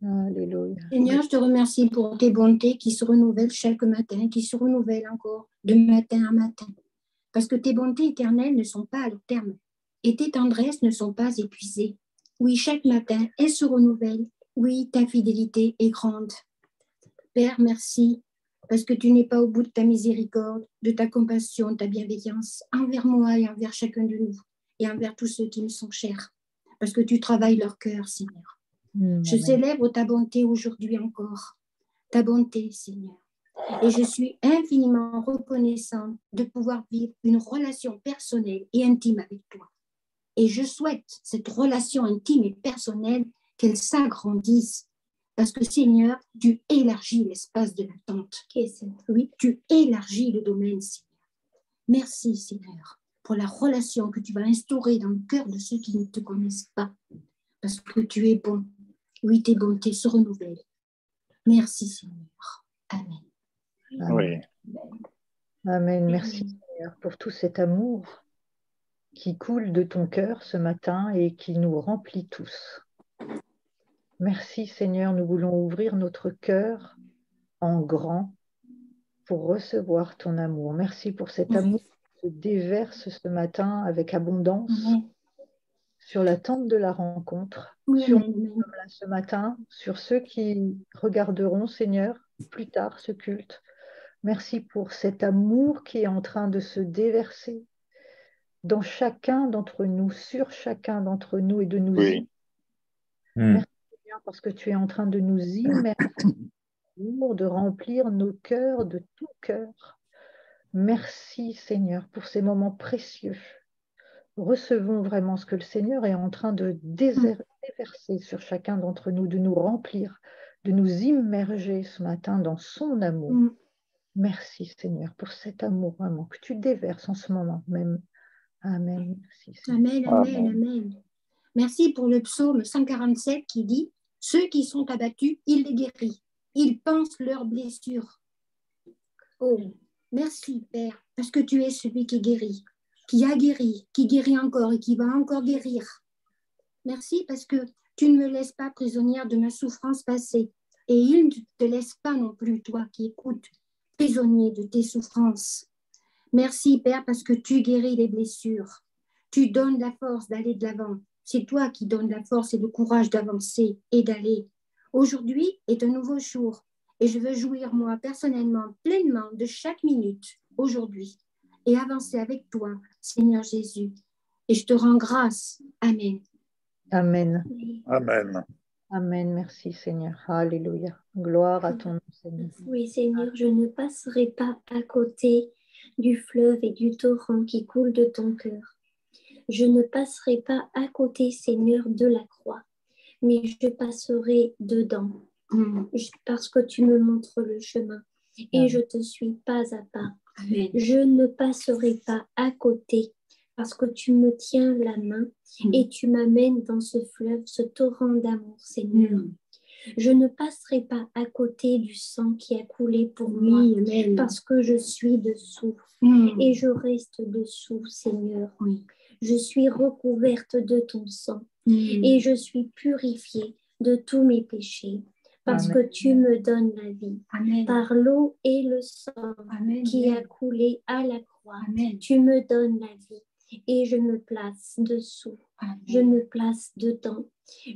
Alléluia. Seigneur, je te remercie pour tes bontés qui se renouvellent chaque matin, qui se renouvellent encore de matin à matin. Parce que tes bontés éternelles ne sont pas à leur terme et tes tendresses ne sont pas épuisées. Oui, chaque matin, elles se renouvellent. Oui, ta fidélité est grande. Père, merci, parce que tu n'es pas au bout de ta miséricorde, de ta compassion, de ta bienveillance envers moi et envers chacun de nous et envers tous ceux qui me sont chers. Parce que tu travailles leur cœur, Seigneur. Je célèbre ta bonté aujourd'hui encore, ta bonté, Seigneur. Et je suis infiniment reconnaissante de pouvoir vivre une relation personnelle et intime avec toi. Et je souhaite cette relation intime et personnelle qu'elle s'agrandisse. Parce que, Seigneur, tu élargis l'espace de l'attente. Oui, tu élargis le domaine, Seigneur. Merci, Seigneur, pour la relation que tu vas instaurer dans le cœur de ceux qui ne te connaissent pas. Parce que tu es bon. Oui, tes bontés se renouvellent. Merci, Seigneur. Amen. Oui. Amen. Merci, Seigneur, pour tout cet amour qui coule de ton cœur ce matin et qui nous remplit tous. Merci, Seigneur, nous voulons ouvrir notre cœur en grand pour recevoir ton amour. Merci pour cet amour qui se déverse ce matin avec abondance sur la tente de la rencontre, sur nous là ce matin, sur ceux qui regarderont, Seigneur, plus tard ce culte. Merci pour cet amour qui est en train de se déverser dans chacun d'entre nous, sur chacun d'entre nous et de nous immerger. Merci Seigneur parce que tu es en train de nous immerger, de remplir nos cœurs de tout cœur. Merci Seigneur pour ces moments précieux. Recevons vraiment ce que le Seigneur est en train de déverser sur chacun d'entre nous, de nous remplir, de nous immerger ce matin dans son amour. Merci Seigneur pour cet amour vraiment que tu déverses en ce moment même. Amen. Merci, amen, amen, amen. Merci pour le psaume 147 qui dit « Ceux qui sont abattus, il les guérit. Ils pensent leurs blessures. » Oh, merci Père, parce que tu es celui qui guérit, qui a guéri, qui guérit encore et qui va encore guérir. Merci parce que tu ne me laisses pas prisonnière de ma souffrance passée et il ne te laisse pas non plus, toi qui écoutes, prisonnier de tes souffrances. Merci Père parce que tu guéris les blessures. Tu donnes la force d'aller de l'avant. C'est toi qui donnes la force et le courage d'avancer et d'aller. Aujourd'hui est un nouveau jour et je veux jouir moi personnellement pleinement de chaque minute aujourd'hui et avancer avec toi, Seigneur Jésus. Et je te rends grâce. Amen. Amen. Amen. Amen. Merci Seigneur. Alléluia. Gloire à ton nom, Seigneur. Oui, Seigneur, je ne passerai pas à côté du fleuve et du torrent qui coule de ton cœur. Je ne passerai pas à côté, Seigneur, de la croix, mais je passerai dedans, parce que tu me montres le chemin et je te suis pas à pas. Amen. Je ne passerai pas à côté, parce que tu me tiens la main et tu m'amènes dans ce fleuve, ce torrent d'amour, Seigneur. Je ne passerai pas à côté du sang qui a coulé pour moi, parce que je suis dessous et je reste dessous, Seigneur. Oui. Je suis recouverte de ton sang et je suis purifiée de tous mes péchés, parce que tu me donnes la vie. Amen. Par l'eau et le sang qui a coulé à la croix. Amen. Tu me donnes la vie et je me place dessous. Amen. Je me place dedans.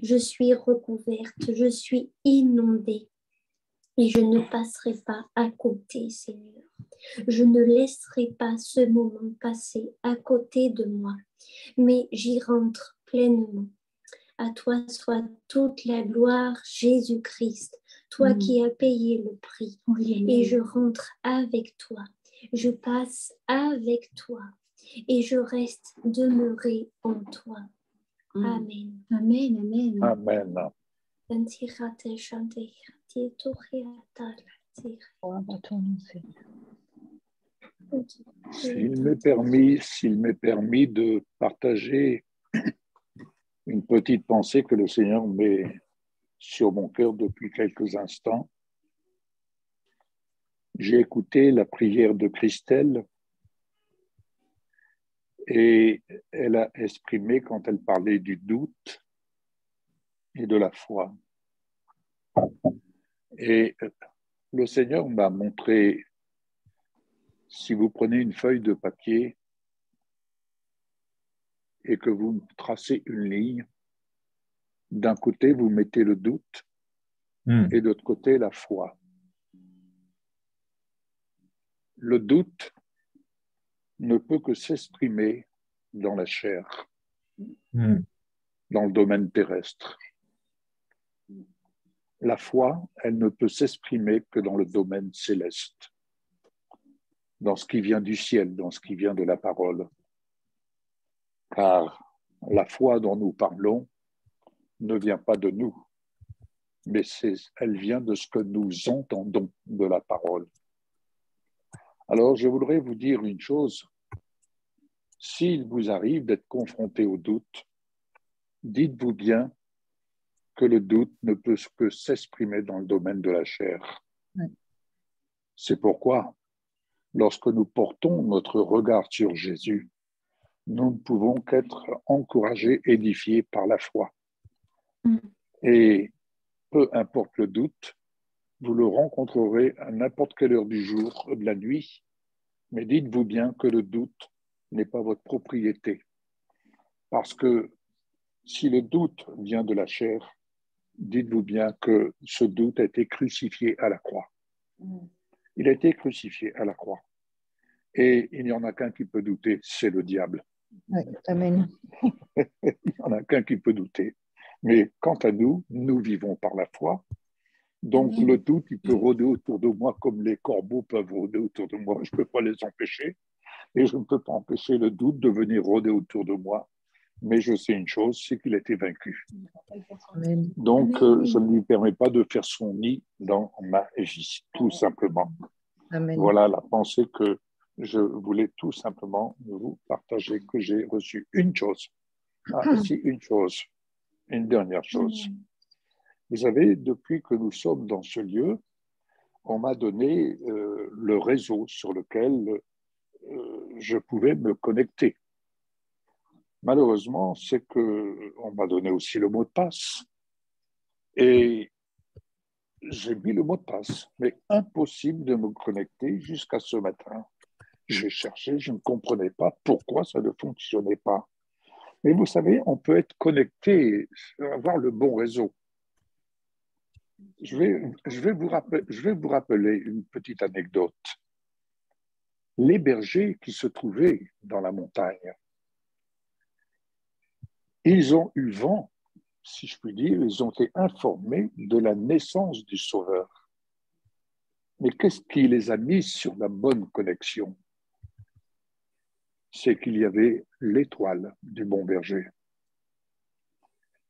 Je suis recouverte, je suis inondée et je ne passerai pas à côté, Seigneur. Je ne laisserai pas ce moment passer à côté de moi, mais j'y rentre pleinement. À toi soit toute la gloire, Jésus-Christ, toi qui as payé le prix. Et je rentre avec toi, je passe avec toi et je reste demeurée en toi. Amen. Amen. Amen. Amen. S'il m'est permis de partager une petite pensée que le Seigneur met sur mon cœur depuis quelques instants. J'ai écouté la prière de Christelle et elle a exprimé quand elle parlait du doute et de la foi. Et le Seigneur m'a montré, si vous prenez une feuille de papier et que vous tracez une ligne, d'un côté, vous mettez le doute et de l'autre côté, la foi. Le doute ne peut que s'exprimer dans la chair, dans le domaine terrestre. La foi, elle ne peut s'exprimer que dans le domaine céleste, dans ce qui vient du ciel, dans ce qui vient de la parole. Car la foi dont nous parlons ne vient pas de nous, mais elle vient de ce que nous entendons de la parole. Alors, je voudrais vous dire une chose. S'il vous arrive d'être confronté au doute, dites-vous bien que le doute ne peut que s'exprimer dans le domaine de la chair. Oui. C'est pourquoi, lorsque nous portons notre regard sur Jésus, nous ne pouvons qu'être encouragés, édifiés par la foi. Et peu importe le doute, vous le rencontrerez à n'importe quelle heure du jour ou de la nuit, mais dites-vous bien que le doute n'est pas votre propriété. Parce que si le doute vient de la chair, dites-vous bien que ce doute a été crucifié à la croix. Il a été crucifié à la croix. Et il n'y en a qu'un qui peut douter, c'est le diable. Oui, amen. Il n'y en a qu'un qui peut douter. Mais quant à nous, nous vivons par la foi. Donc le doute, il peut rôder autour de moi comme les corbeaux peuvent rôder autour de moi. Je ne peux pas les empêcher. Et je ne peux pas empêcher le doute de venir rôder autour de moi. Mais je sais une chose, c'est qu'il a été vaincu. Amen. Donc, je ne lui permets pas de faire son nid dans ma vie, tout simplement. Amen. Voilà la pensée que je voulais tout simplement vous partager, que j'ai reçu une chose. Une dernière chose. Vous savez, depuis que nous sommes dans ce lieu, on m'a donné le réseau sur lequel je pouvais me connecter. Malheureusement, c'est qu'on m'a donné aussi le mot de passe. Et j'ai mis le mot de passe, mais impossible de me connecter jusqu'à ce matin. J'ai cherché, je ne comprenais pas pourquoi ça ne fonctionnait pas. Mais vous savez, on peut être connecté, avoir le bon réseau. Je vais vous rappeler une petite anecdote. Les bergers qui se trouvaient dans la montagne, ils ont eu vent si je puis dire, ils ont été informés de la naissance du Sauveur. Mais qu'est-ce qui les a mis sur la bonne connexion? C'est qu'il y avait l'étoile du bon berger.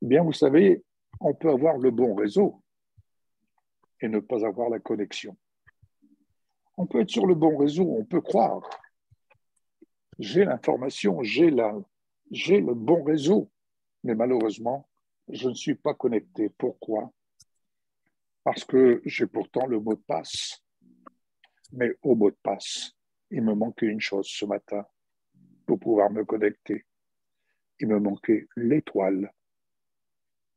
Eh bien, vous savez, on peut avoir le bon réseau et ne pas avoir la connexion. On peut être sur le bon réseau, on peut croire. J'ai l'information, j'ai le bon réseau, mais malheureusement, je ne suis pas connecté. Pourquoi? Parce que j'ai pourtant le mot de passe. Mais au mot de passe, il me manquait une chose ce matin pour pouvoir me connecter. Il me manquait l'étoile.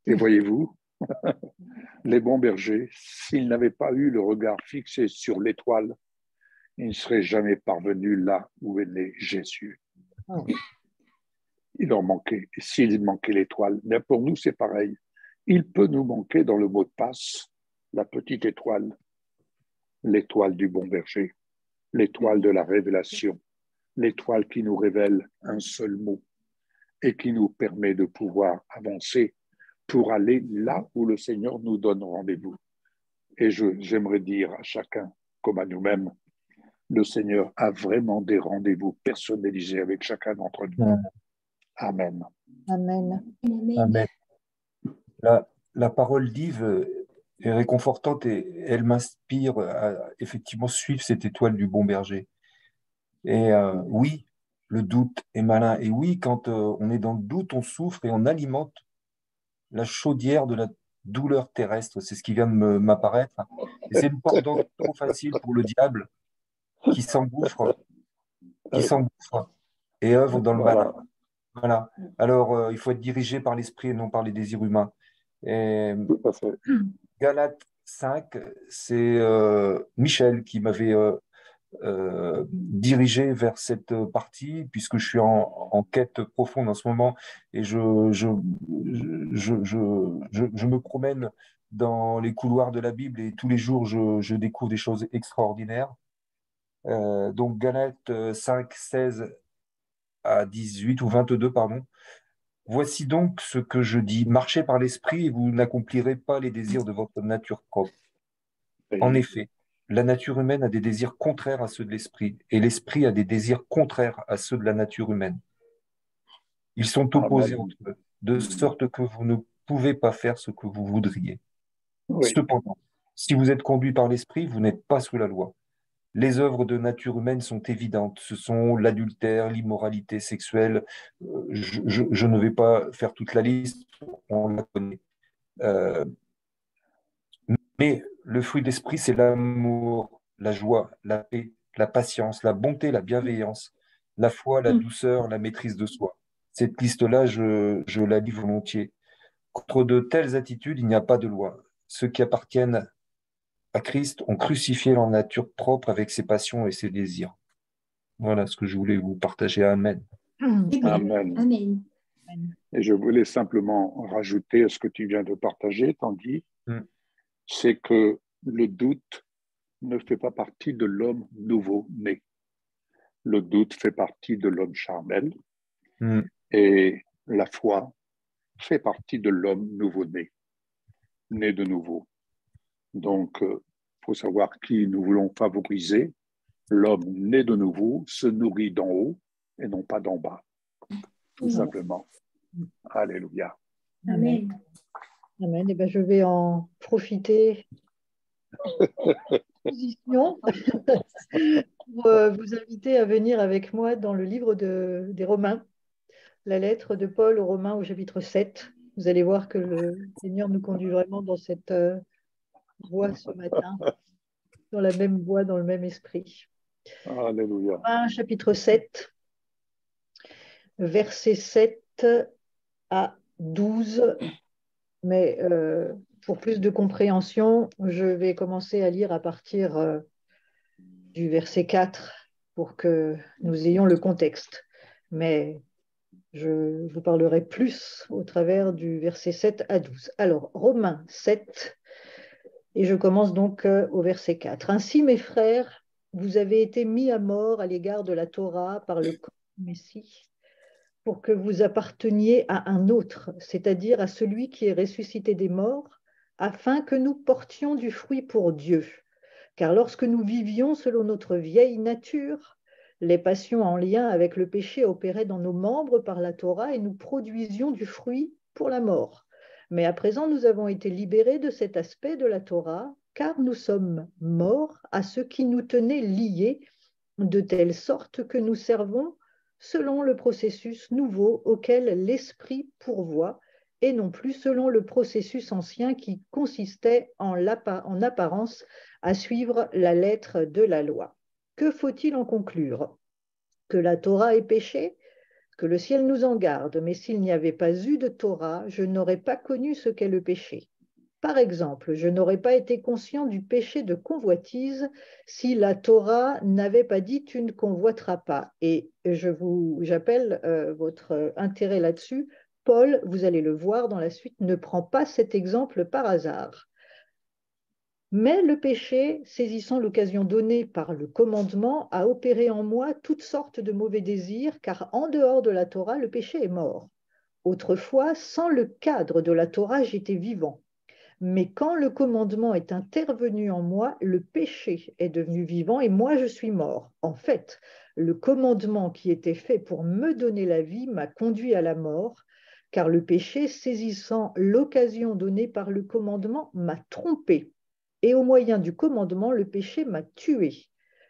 Et voyez-vous, les bons bergers, s'ils n'avaient pas eu le regard fixé sur l'étoile, ils ne seraient jamais parvenus là où est né Jésus. Il leur manquait. Et s'il manquait l'étoile, mais pour nous, c'est pareil. Il peut nous manquer dans le mot de passe la petite étoile, l'étoile du bon berger, l'étoile de la révélation, l'étoile qui nous révèle un seul mot et qui nous permet de pouvoir avancer pour aller là où le Seigneur nous donne rendez-vous. Et j'aimerais dire à chacun, comme à nous-mêmes, le Seigneur a vraiment des rendez-vous personnalisés avec chacun d'entre nous. Amen. Amen. Amen. La parole d'Yves est réconfortante et elle m'inspire à effectivement suivre cette étoile du bon berger. Et oui, le doute est malin. Et oui, quand on est dans le doute, on souffre et on alimente la chaudière de la douleur terrestre. C'est ce qui vient de m'apparaître. Et c'est une porte d'entrée trop facile pour le diable qui s'engouffre et œuvre dans le malin. Voilà. Alors, il faut être dirigé par l'esprit et non par les désirs humains. Et Galates 5, c'est Michel qui m'avait dirigé vers cette partie, puisque je suis en quête profonde en ce moment et je me promène dans les couloirs de la Bible et tous les jours je découvre des choses extraordinaires. Donc Galates 5, 16 à 18 ou 22, pardon. Voici donc ce que je dis, marchez par l'esprit et vous n'accomplirez pas les désirs de votre nature propre. En effet, la nature humaine a des désirs contraires à ceux de l'esprit, et l'esprit a des désirs contraires à ceux de la nature humaine. Ils sont opposés entre eux, de sorte que vous ne pouvez pas faire ce que vous voudriez. Oui. Cependant, si vous êtes conduit par l'esprit, vous n'êtes pas sous la loi. Les œuvres de nature humaine sont évidentes. Ce sont l'adultère, l'immoralité sexuelle. Je ne vais pas faire toute la liste, on la connaît. Mais le fruit de l'esprit, c'est l'amour, la joie, la paix, la patience, la bonté, la bienveillance, la foi, la douceur, la maîtrise de soi. Cette liste-là, je la lis volontiers. Contre de telles attitudes, il n'y a pas de loi. Ceux qui appartiennent à Christ ont crucifié leur nature propre avec ses passions et ses désirs. Voilà ce que je voulais vous partager. Amen. Amen. Amen. Et je voulais simplement rajouter à ce que tu viens de partager, Tanguy, c'est que le doute ne fait pas partie de l'homme nouveau-né. Le doute fait partie de l'homme charnel et la foi fait partie de l'homme nouveau-né, né de nouveau. Donc, il faut savoir qui nous voulons favoriser. L'homme né de nouveau se nourrit d'en haut et non pas d'en bas, tout simplement. Alléluia. Amen. Amen. Et bien, je vais en profiter pour vous inviter à venir avec moi dans le livre des Romains, la lettre de Paul aux Romains au chapitre 7. Vous allez voir que le Seigneur nous conduit vraiment dans cette voie ce matin, dans la même voie, dans le même esprit. Alléluia. Romains chapitre 7, versets 7 à 12. Mais pour plus de compréhension, je vais commencer à lire à partir du verset 4 pour que nous ayons le contexte. Mais je vous parlerai plus au travers du verset 7 à 12. Alors, Romains 7, et je commence donc au verset 4. Ainsi, mes frères, vous avez été mis à mort à l'égard de la Torah par le corps du Messie, pour que vous apparteniez à un autre, c'est-à-dire à celui qui est ressuscité des morts, afin que nous portions du fruit pour Dieu. Car lorsque nous vivions selon notre vieille nature, les passions en lien avec le péché opéraient dans nos membres par la Torah et nous produisions du fruit pour la mort. Mais à présent, nous avons été libérés de cet aspect de la Torah, car nous sommes morts à ce qui nous tenait liés, de telle sorte que nous servons selon le processus nouveau auquel l'Esprit pourvoit, et non plus selon le processus ancien qui consistait en apparence à suivre la lettre de la loi. Que faut-il en conclure? Que la Torah est péché? Que le ciel nous en garde, mais s'il n'y avait pas eu de Torah, je n'aurais pas connu ce qu'est le péché. Par exemple, je n'aurais pas été conscient du péché de convoitise si la Torah n'avait pas dit « tu ne convoiteras pas ». Et j'appelle votre intérêt là-dessus. Paul, vous allez le voir dans la suite, ne prend pas cet exemple par hasard. Mais le péché, saisissant l'occasion donnée par le commandement, a opéré en moi toutes sortes de mauvais désirs, car en dehors de la Torah, le péché est mort. Autrefois, sans le cadre de la Torah, j'étais vivant. Mais quand le commandement est intervenu en moi, le péché est devenu vivant et moi je suis mort. En fait, le commandement qui était fait pour me donner la vie m'a conduit à la mort, car le péché, saisissant l'occasion donnée par le commandement, m'a trompé. Et au moyen du commandement, le péché m'a tué.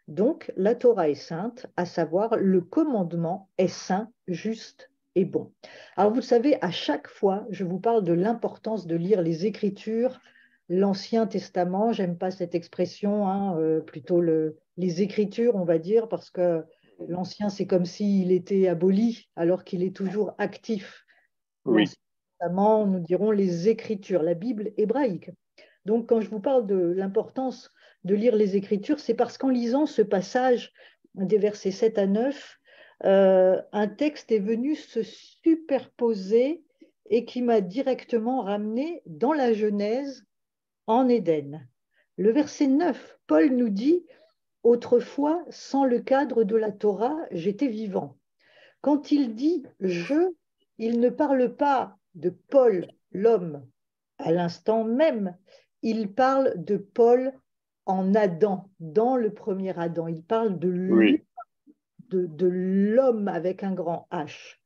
Donc, la Torah est sainte, à savoir le commandement est saint, juste et bon. Alors, vous savez, à chaque fois, je vous parle de l'importance de lire les Écritures, l'Ancien Testament, j'aime pas cette expression, hein, plutôt les Écritures, on va dire, parce que l'Ancien, c'est comme s'il était aboli, alors qu'il est toujours actif. Oui. L'Ancien Testament, nous dirons les Écritures, la Bible hébraïque. Donc, quand je vous parle de l'importance de lire les Écritures, c'est parce qu'en lisant ce passage des versets 7 à 9, un texte est venu se superposer et qui m'a directement ramené dans la Genèse, en Éden. Le verset 9, Paul nous dit « Autrefois, sans le cadre de la Torah, j'étais vivant ». Quand il dit « je », il ne parle pas de Paul, l'homme, à l'instant même. Il parle de Paul en Adam, dans le premier Adam. Il parle de lui, de l'homme avec un grand H.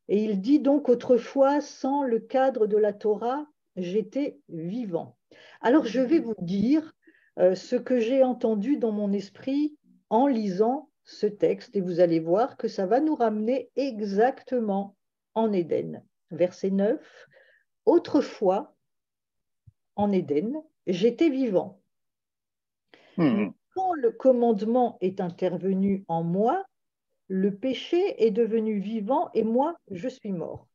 Et il dit donc autrefois, sans le cadre de la Torah, j'étais vivant. Alors je vais vous dire ce que j'ai entendu dans mon esprit en lisant ce texte et vous allez voir que ça va nous ramener exactement en Éden. Verset 9, autrefois, en Éden, j'étais vivant. Quand le commandement est intervenu en moi, le péché est devenu vivant et moi, je suis mort.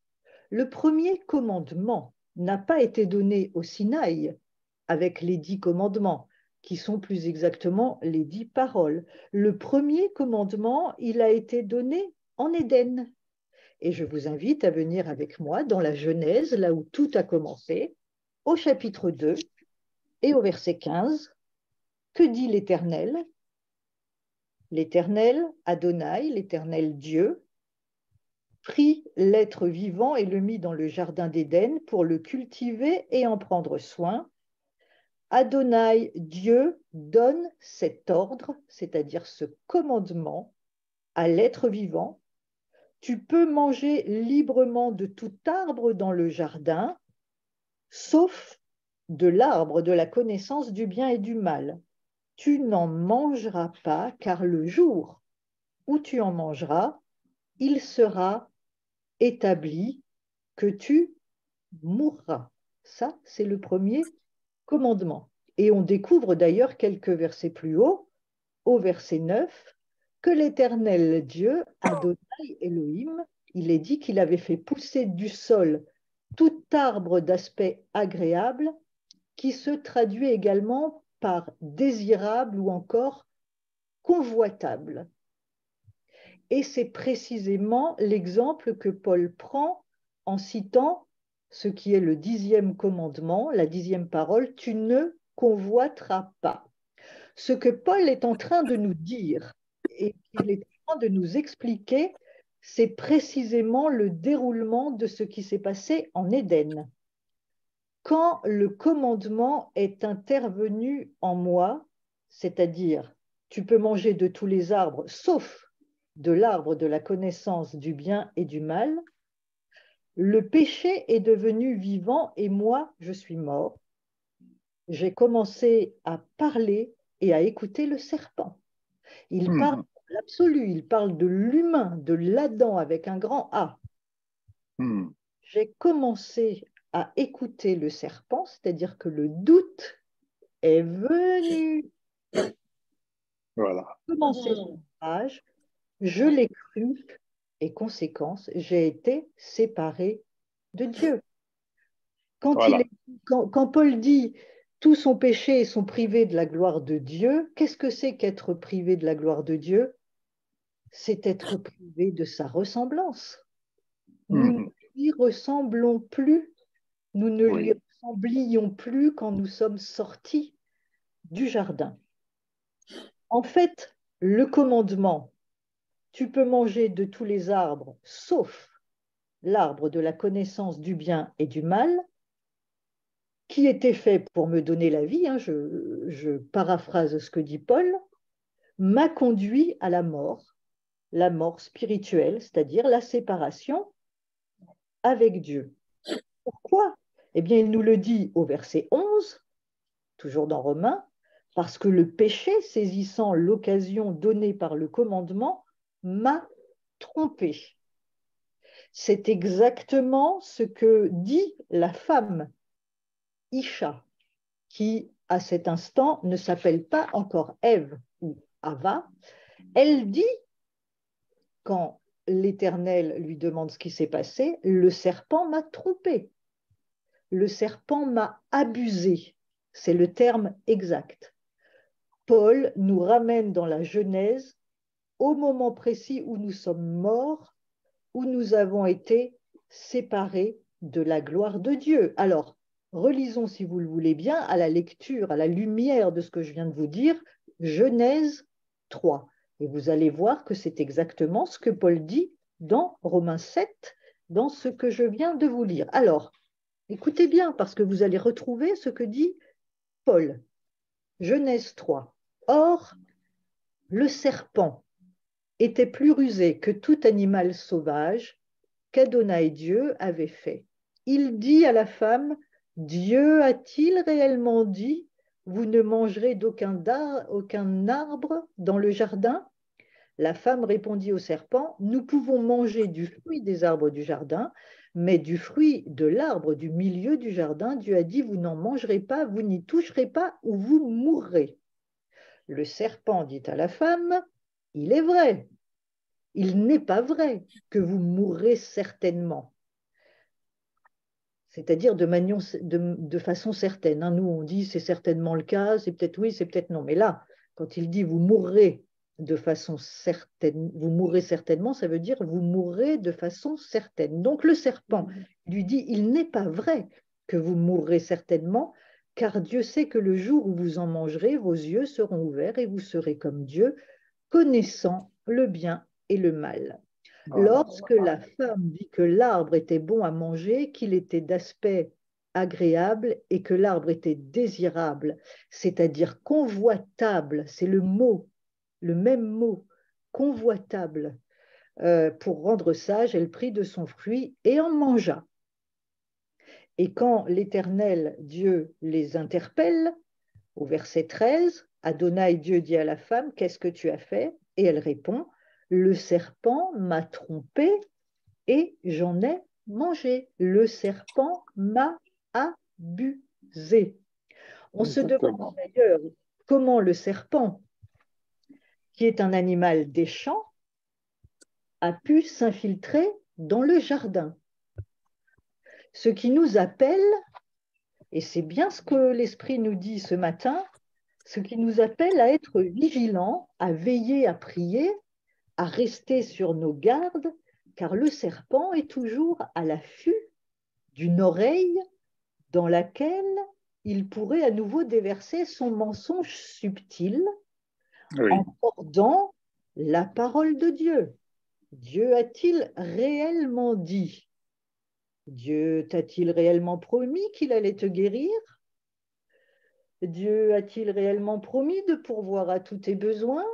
Le premier commandement n'a pas été donné au Sinaï avec les 10 commandements, qui sont plus exactement les 10 paroles. Le premier commandement, il a été donné en Éden. Et je vous invite à venir avec moi dans la Genèse, là où tout a commencé, au chapitre 2 et au verset 15. Que dit l'Éternel? L'Éternel, Adonai, l'Éternel Dieu, prit l'être vivant et le mit dans le jardin d'Éden pour le cultiver et en prendre soin. Adonai, Dieu, donne cet ordre, c'est-à-dire ce commandement, à l'être vivant. Tu peux manger librement de tout arbre dans le jardin, sauf de l'arbre de la connaissance du bien et du mal. Tu n'en mangeras pas, car le jour où tu en mangeras, il sera établi que tu mourras. Ça, c'est le premier commandement. Et on découvre d'ailleurs quelques versets plus haut, au verset 9, que l'Éternel Dieu, Adonai Elohim, il est dit qu'il avait fait pousser du sol tout arbre d'aspect agréable qui se traduit également par désirable ou encore convoitable. Et c'est précisément l'exemple que Paul prend en citant ce qui est le 10e commandement, la 10e parole, tu ne convoiteras pas. Ce que Paul est en train de nous dire et qu'il est en train de nous expliquer, c'est précisément le déroulement de ce qui s'est passé en Éden. Quand le commandement est intervenu en moi, c'est-à-dire tu peux manger de tous les arbres, sauf de l'arbre de la connaissance du bien et du mal, le péché est devenu vivant et moi, je suis mort. J'ai commencé à parler et à écouter le serpent. Il parle de l'absolu, il parle de l'humain, de l'Adam avec un grand A. J'ai commencé à écouter le serpent, c'est-à-dire que le doute est venu. Voilà. Commencer son ouvrage, je l'ai cru et conséquence, j'ai été séparé de Dieu. Quand Paul dit tous sont péchés et sont privés de la gloire de Dieu, qu'est-ce que c'est qu'être privé de la gloire de Dieu? C'est être privé de sa ressemblance. Nous ne lui ressemblons plus, nous ne lui ressemblions plus quand nous sommes sortis du jardin. En fait, le commandement, tu peux manger de tous les arbres, sauf l'arbre de la connaissance du bien et du mal, qui était fait pour me donner la vie, hein, je paraphrase ce que dit Paul, m'a conduit à la mort spirituelle, c'est-à-dire la séparation avec Dieu. Pourquoi? Eh bien, il nous le dit au verset 11, toujours dans Romains, parce que le péché, saisissant l'occasion donnée par le commandement, m'a trompé. C'est exactement ce que dit la femme Isha, qui à cet instant ne s'appelle pas encore Ève ou Ava. Elle dit, quand l'Éternel lui demande ce qui s'est passé, le serpent m'a trompé, le serpent m'a abusé, c'est le terme exact. Paul nous ramène dans la Genèse au moment précis où nous sommes morts, où nous avons été séparés de la gloire de Dieu. Alors, relisons, si vous le voulez bien, à la lecture, à la lumière de ce que je viens de vous dire, Genèse 3. Et vous allez voir que c'est exactement ce que Paul dit dans Romains 7, dans ce que je viens de vous lire. Alors, écoutez bien, parce que vous allez retrouver ce que dit Paul. Genèse 3. Or, le serpent était plus rusé que tout animal sauvage qu'Adonai Dieu avait fait. Il dit à la femme, Dieu a-t-il réellement dit, vous ne mangerez d'aucun arbre dans le jardin? La femme répondit au serpent, nous pouvons manger du fruit des arbres du jardin, mais du fruit de l'arbre du milieu du jardin, Dieu a dit, vous n'en mangerez pas, vous n'y toucherez pas ou vous mourrez. Le serpent dit à la femme, il est vrai, il n'est pas vrai que vous mourrez certainement. C'est-à-dire de façon certaine. Hein. Nous, on dit c'est certainement le cas, c'est peut-être oui, c'est peut-être non. Mais là, quand il dit vous mourrez de façon certaine, vous mourrez certainement, ça veut dire vous mourrez de façon certaine. Donc le serpent lui dit il n'est pas vrai que vous mourrez certainement, car Dieu sait que le jour où vous en mangerez, vos yeux seront ouverts et vous serez comme Dieu, connaissant le bien et le mal. Lorsque la femme vit que l'arbre était bon à manger, qu'il était d'aspect agréable et que l'arbre était désirable, c'est-à-dire convoitable, c'est le mot, le même mot, convoitable, pour rendre sage, elle prit de son fruit et en mangea. Et quand l'Éternel Dieu les interpelle, au verset 13, Adonai Dieu dit à la femme, qu'est-ce que tu as fait? Et elle répond, le serpent m'a trompé et j'en ai mangé. Le serpent m'a abusé. On se demande d'ailleurs comment le serpent, qui est un animal des champs, a pu s'infiltrer dans le jardin. Ce qui nous appelle, et c'est bien ce que l'Esprit nous dit ce matin, ce qui nous appelle à être vigilants, à veiller, à prier, à rester sur nos gardes, car le serpent est toujours à l'affût d'une oreille dans laquelle il pourrait à nouveau déverser son mensonge subtil en mordant la parole de Dieu. Dieu a-t-il réellement dit? Dieu t'a-t-il réellement promis qu'il allait te guérir? Dieu a-t-il réellement promis de pourvoir à tous tes besoins?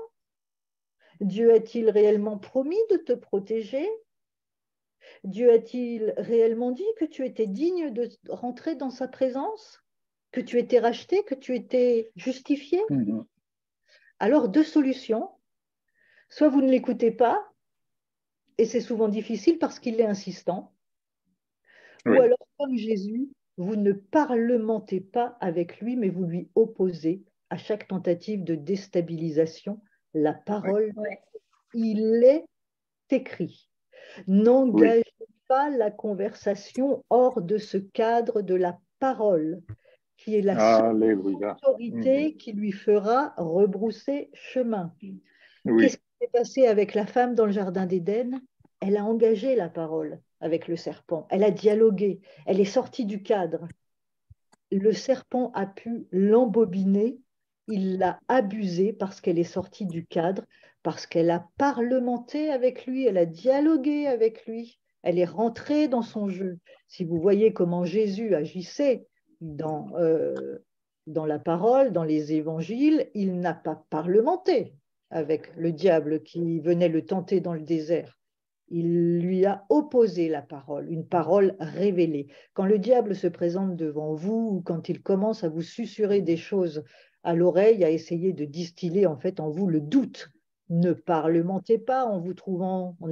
Dieu a-t-il réellement promis de te protéger? Dieu a-t-il réellement dit que tu étais digne de rentrer dans sa présence? Que tu étais racheté, que tu étais justifié? Alors, deux solutions. Soit vous ne l'écoutez pas, et c'est souvent difficile parce qu'il est insistant, ou alors, comme Jésus, vous ne parlementez pas avec lui, mais vous lui opposez à chaque tentative de déstabilisation la parole. Il est écrit. N'engagez pas la conversation hors de ce cadre de la parole, qui est la seule autorité qui lui fera rebrousser chemin. Qu'est-ce qui s'est passé avec la femme dans le jardin d'Éden? Elle a engagé la parole avec le serpent, elle a dialogué, elle est sortie du cadre. Le serpent a pu l'embobiner, il l'a abusée parce qu'elle est sortie du cadre, parce qu'elle a parlementé avec lui, elle a dialogué avec lui, elle est rentrée dans son jeu. Si vous voyez comment Jésus agissait dans la parole, dans les évangiles, il n'a pas parlementé avec le diable qui venait le tenter dans le désert. Il lui a opposé la parole, une parole révélée. Quand le diable se présente devant vous ou quand il commence à vous susurrer des choses à l'oreille, à essayer de distiller en fait en vous le doute, ne parlementez pas en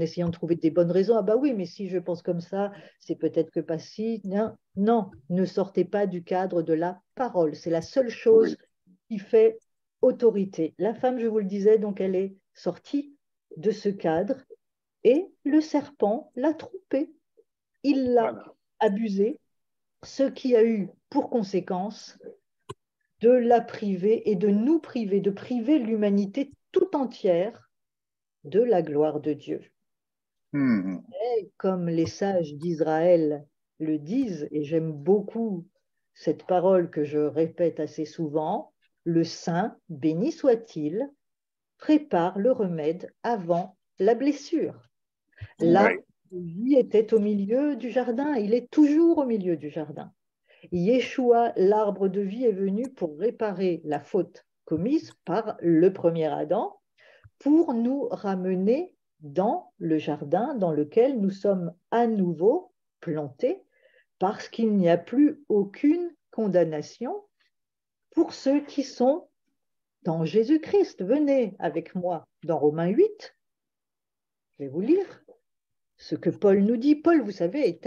essayant de trouver des bonnes raisons. Ah bah oui, mais si je pense comme ça, c'est peut-être que pas si. Non, non, ne sortez pas du cadre de la parole. C'est la seule chose qui fait autorité. La femme, je vous le disais, donc elle est sortie de ce cadre et le serpent l'a trompée. Il l'a abusée, ce qui a eu pour conséquence de la priver et de nous priver, de priver l'humanité tout entière de la gloire de Dieu. Et comme les sages d'Israël le disent, et j'aime beaucoup cette parole que je répète assez souvent, le saint, béni soit-il, prépare le remède avant la blessure. L'arbre de vie était au milieu du jardin, il est toujours au milieu du jardin. Yeshua, l'arbre de vie, est venu pour réparer la faute commise par le premier Adam, pour nous ramener dans le jardin dans lequel nous sommes à nouveau plantés, parce qu'il n'y a plus aucune condamnation pour ceux qui sont dans Jésus-Christ. Venez avec moi dans Romains 8, je vais vous lire ce que Paul nous dit. Paul, vous savez,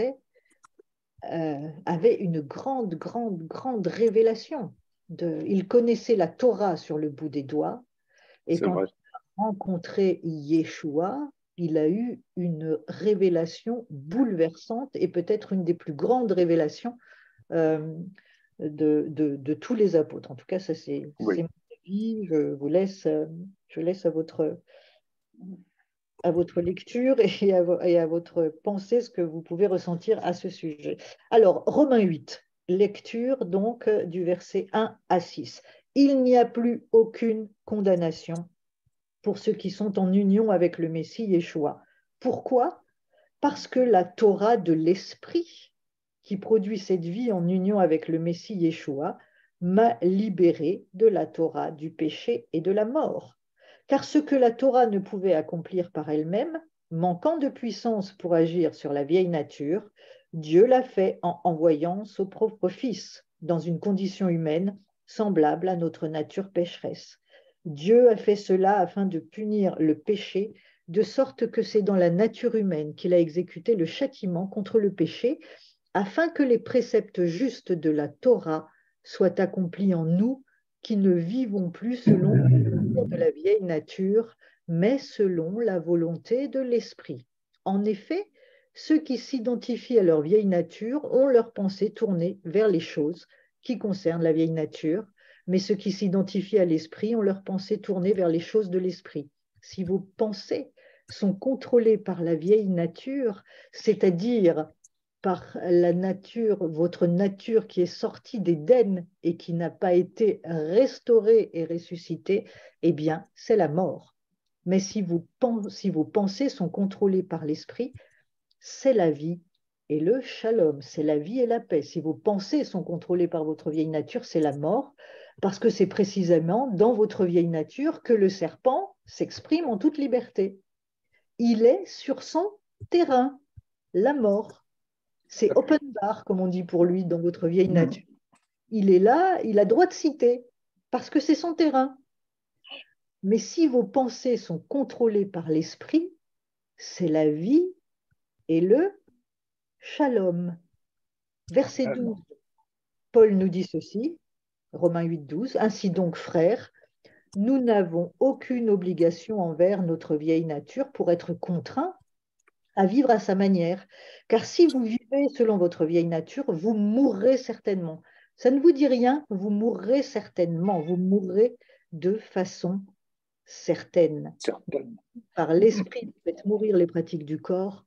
avait une grande révélation. Il connaissait la Torah sur le bout des doigts, et quand il a rencontré Yeshua, il a eu une révélation bouleversante et peut-être une des plus grandes révélations de tous les apôtres. En tout cas, ça c'est mon avis. Je laisse à votre lecture et à votre pensée ce que vous pouvez ressentir à ce sujet. Alors, Romains 8, lecture donc du verset 1 à 6. Il n'y a plus aucune condamnation pour ceux qui sont en union avec le Messie Yeshua. Pourquoi? Parce que la Torah de l'Esprit, qui produit cette vie en union avec le Messie Yeshua, m'a libéré de la Torah du péché et de la mort. Car ce que la Torah ne pouvait accomplir par elle-même, manquant de puissance pour agir sur la vieille nature, Dieu l'a fait en envoyant son propre Fils dans une condition humaine semblable à notre nature pécheresse. Dieu a fait cela afin de punir le péché, de sorte que c'est dans la nature humaine qu'il a exécuté le châtiment contre le péché, afin que les préceptes justes de la Torah soient accomplis en nous, qui ne vivons plus selon de la vieille nature, mais selon la volonté de l'esprit. En effet, ceux qui s'identifient à leur vieille nature ont leur pensée tournée vers les choses qui concernent la vieille nature, mais ceux qui s'identifient à l'esprit ont leur pensée tournée vers les choses de l'esprit. Si vos pensées sont contrôlées par la vieille nature, c'est-à-dire par la nature, votre nature qui est sortie d'Éden et qui n'a pas été restaurée et ressuscitée, eh bien, c'est la mort. Mais si vos pensées sont contrôlées par l'esprit, c'est la vie et le shalom, c'est la vie et la paix. Si vos pensées sont contrôlées par votre vieille nature, c'est la mort, parce que c'est précisément dans votre vieille nature que le serpent s'exprime en toute liberté. Il est sur son terrain, la mort. C'est open bar, comme on dit pour lui, dans votre vieille nature. Il est là, il a droit de citer, parce que c'est son terrain. Mais si vos pensées sont contrôlées par l'esprit, c'est la vie et le shalom. Verset 12, Paul nous dit ceci, Romains 8, 12, ainsi donc, frères, nous n'avons aucune obligation envers notre vieille nature pour être contraints à vivre à sa manière. Car si vous vivez selon votre vieille nature, vous mourrez certainement. Ça ne vous dit rien, vous mourrez certainement, vous mourrez de façon certaine. Par l'esprit, vous faites mourir les pratiques du corps,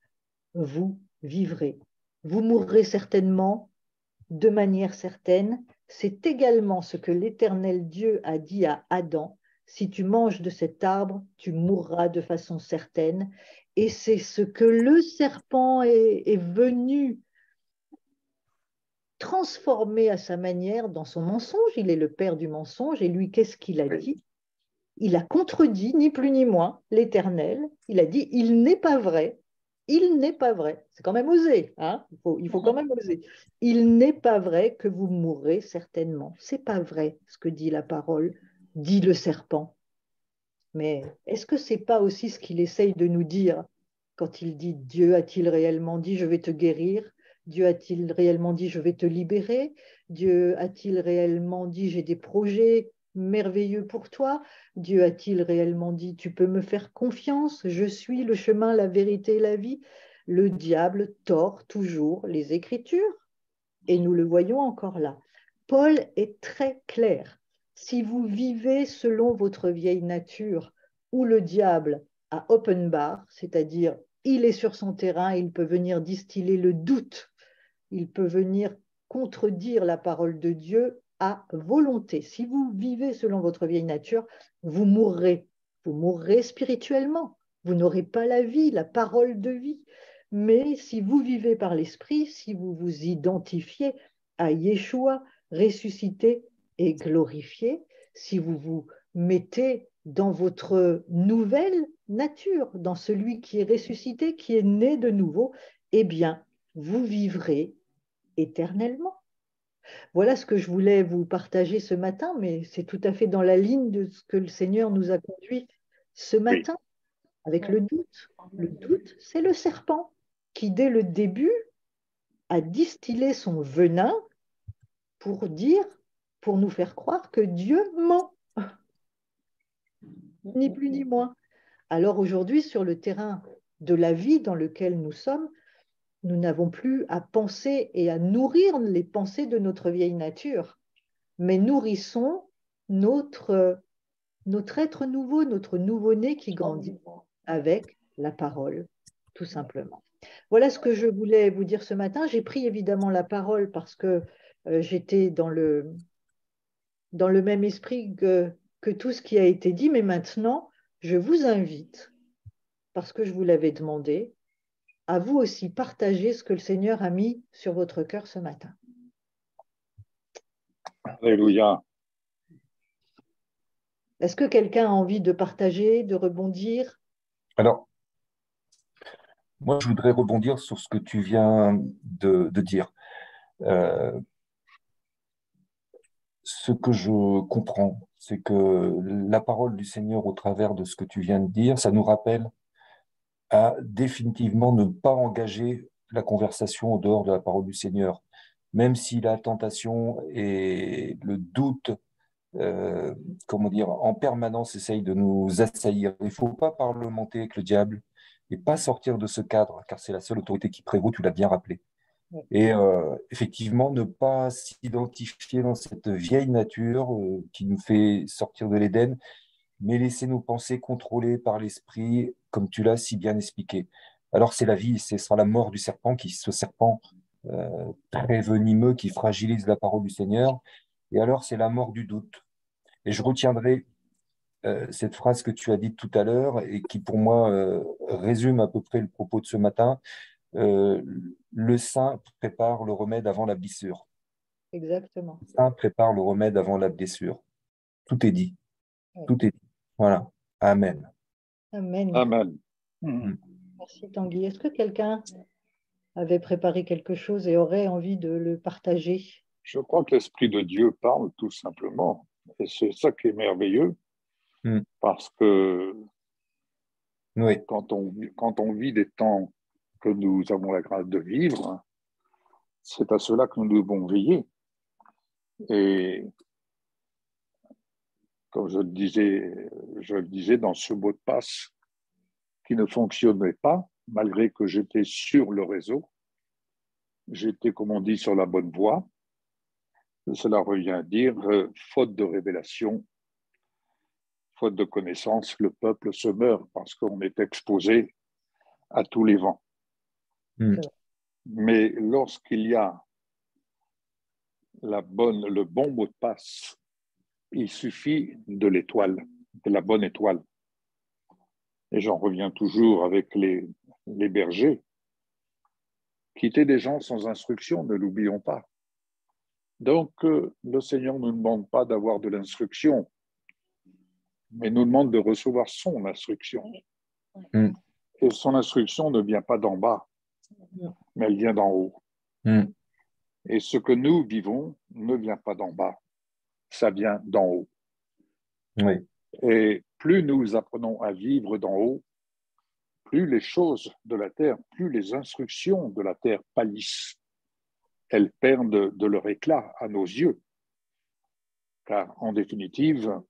vous vivrez. Vous mourrez certainement, de manière certaine. C'est également ce que l'Éternel Dieu a dit à Adam. Si tu manges de cet arbre, tu mourras de façon certaine. Et c'est ce que le serpent est venu transformer à sa manière dans son mensonge. Il est le père du mensonge. Et lui, qu'est-ce qu'il a dit? Il a contredit, ni plus ni moins, l'Éternel. Il a dit, il n'est pas vrai. Il n'est pas vrai. C'est quand même osé. Hein, il faut quand même oser. Il n'est pas vrai que vous mourrez certainement. C'est pas vrai ce que dit la parole, dit le serpent. Mais est-ce que c'est pas aussi ce qu'il essaye de nous dire quand il dit Dieu a-t-il réellement dit je vais te guérir? Dieu a-t-il réellement dit je vais te libérer? Dieu a-t-il réellement dit j'ai des projets merveilleux pour toi? Dieu a-t-il réellement dit tu peux me faire confiance? Je suis le chemin, la vérité et la vie. Le diable tord toujours les Écritures et nous le voyons encore là. Paul est très clair. Si vous vivez selon votre vieille nature, où le diable a open bar, c'est-à-dire il est sur son terrain, il peut venir distiller le doute, il peut venir contredire la parole de Dieu à volonté. Si vous vivez selon votre vieille nature, vous mourrez. Vous mourrez spirituellement. Vous n'aurez pas la vie, la parole de vie. Mais si vous vivez par l'esprit, si vous vous identifiez à Yeshua, ressuscité et glorifié, si vous vous mettez dans votre nouvelle nature, dans celui qui est ressuscité, qui est né de nouveau, eh bien, vous vivrez éternellement. Voilà ce que je voulais vous partager ce matin, mais c'est tout à fait dans la ligne de ce que le Seigneur nous a conduit ce matin, avec le doute. Le doute, c'est le serpent qui, dès le début, a distillé son venin pour dire, pour nous faire croire que Dieu ment. Ni plus ni moins. Alors aujourd'hui, sur le terrain de la vie dans lequel nous sommes, nous n'avons plus à penser et à nourrir les pensées de notre vieille nature, mais nourrissons notre être nouveau, notre nouveau-né qui grandit avec la parole, tout simplement. Voilà ce que je voulais vous dire ce matin. J'ai pris évidemment la parole parce que j'étais dans le même esprit que tout ce qui a été dit, mais maintenant, je vous invite, parce que je vous l'avais demandé, à vous aussi partager ce que le Seigneur a mis sur votre cœur ce matin. Alléluia. Est-ce que quelqu'un a envie de partager, de rebondir? Alors, moi, je voudrais rebondir sur ce que tu viens de dire. Ce que je comprends, c'est que la parole du Seigneur au travers de ce que tu viens de dire, ça nous rappelle à définitivement ne pas engager la conversation en dehors de la parole du Seigneur. Même si la tentation et le doute, en permanence essayent de nous assaillir. Il ne faut pas parlementer avec le diable et pas sortir de ce cadre, car c'est la seule autorité qui prévaut, tu l'as bien rappelé. Et effectivement, ne pas s'identifier dans cette vieille nature qui nous fait sortir de l'Éden, mais laisser nos pensées contrôlées par l'esprit, comme tu l'as si bien expliqué. Alors c'est la vie, ce sera la mort du serpent, ce serpent très venimeux qui fragilise la parole du Seigneur, et alors c'est la mort du doute. Et je retiendrai cette phrase que tu as dite tout à l'heure et qui pour moi résume à peu près le propos de ce matin. Le saint prépare le remède avant la blessure. Exactement. Le saint prépare le remède avant la blessure. Tout est dit. Ouais. Tout est dit. Voilà. Amen. Amen. Amen. Merci Tanguy. Est-ce que quelqu'un avait préparé quelque chose et aurait envie de le partager? Je crois que l'Esprit de Dieu parle tout simplement. Et c'est ça qui est merveilleux. Parce que oui. quand on vit des temps que nous avons la grâce de vivre, c'est à cela que nous devons veiller. Et comme je le disais dans ce mot de passe qui ne fonctionnait pas, malgré que j'étais sur le réseau, j'étais, comme on dit, sur la bonne voie. Cela revient à dire, faute de révélation, faute de connaissance, le peuple se meurt parce qu'on est exposé à tous les vents. Mais lorsqu'il y a le bon mot de passe, il suffit de l'étoile, de la bonne étoile. Et j'en reviens toujours avec les bergers, qui étaient des gens sans instruction, ne l'oublions pas. Donc, le Seigneur ne nous demande pas d'avoir de l'instruction, mais nous demande de recevoir son instruction. Et son instruction ne vient pas d'en bas, mais elle vient d'en haut. Et ce que nous vivons ne vient pas d'en bas, ça vient d'en haut. Oui. Et plus nous apprenons à vivre d'en haut, plus les choses de la terre, plus les instructions de la terre pâlissent. Elles perdent de leur éclat à nos yeux. Car en définitive,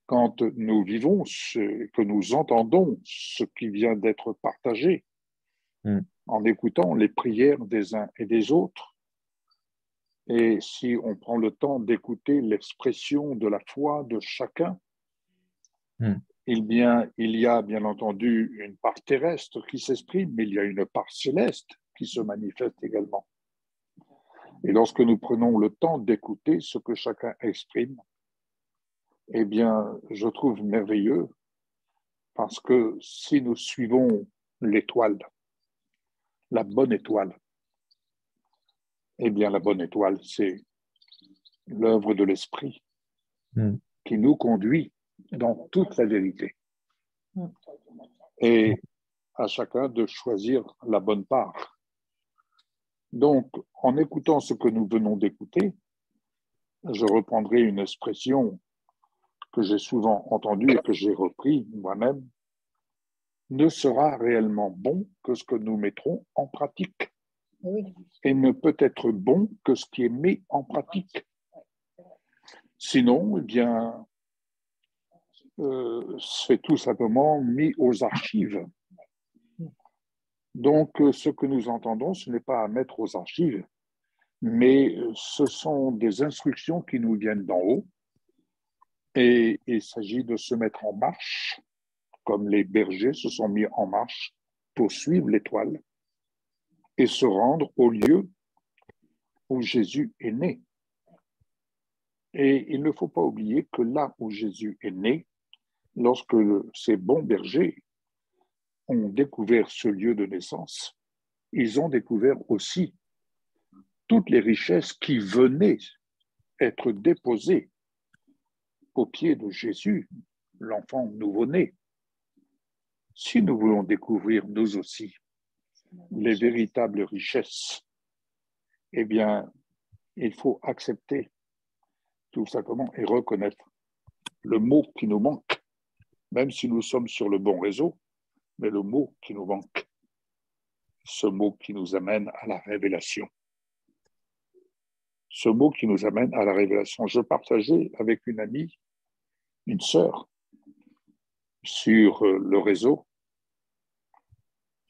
quand nous vivons, que nous entendons ce qui vient d'être partagé, en écoutant les prières des uns et des autres, et si on prend le temps d'écouter l'expression de la foi de chacun, il y a bien entendu une part terrestre qui s'exprime, mais il y a une part céleste qui se manifeste également. Et lorsque nous prenons le temps d'écouter ce que chacun exprime, eh bien, je trouve merveilleux parce que si nous suivons l'étoile, la bonne étoile, eh bien, la bonne étoile, c'est l'œuvre de l'Esprit qui nous conduit dans toute la vérité. Et à chacun de choisir la bonne part. Donc, en écoutant ce que nous venons d'écouter, je reprendrai une expression que j'ai souvent entendue et que j'ai repris moi-même, ne sera réellement bon que ce que nous mettrons en pratique. Oui. Et ne peut être bon que ce qui est mis en pratique. Sinon, eh bien, c'est tout simplement mis aux archives. Donc, ce que nous entendons, ce n'est pas à mettre aux archives, mais ce sont des instructions qui nous viennent d'en haut. Et il s'agit de se mettre en marche, comme les bergers se sont mis en marche pour suivre l'étoile et se rendre au lieu où Jésus est né. Et il ne faut pas oublier que là où Jésus est né, lorsque ces bons bergers ont découvert ce lieu de naissance, ils ont découvert aussi toutes les richesses qui venaient être déposées aux pieds de Jésus, l'enfant nouveau-né. Si nous voulons découvrir nous aussi les véritables richesses, eh bien, il faut accepter tout simplement et reconnaître le mot qui nous manque, même si nous sommes sur le bon réseau, mais le mot qui nous manque, ce mot qui nous amène à la révélation. Ce mot qui nous amène à la révélation. Je partageais avec une amie, une sœur, sur le réseau,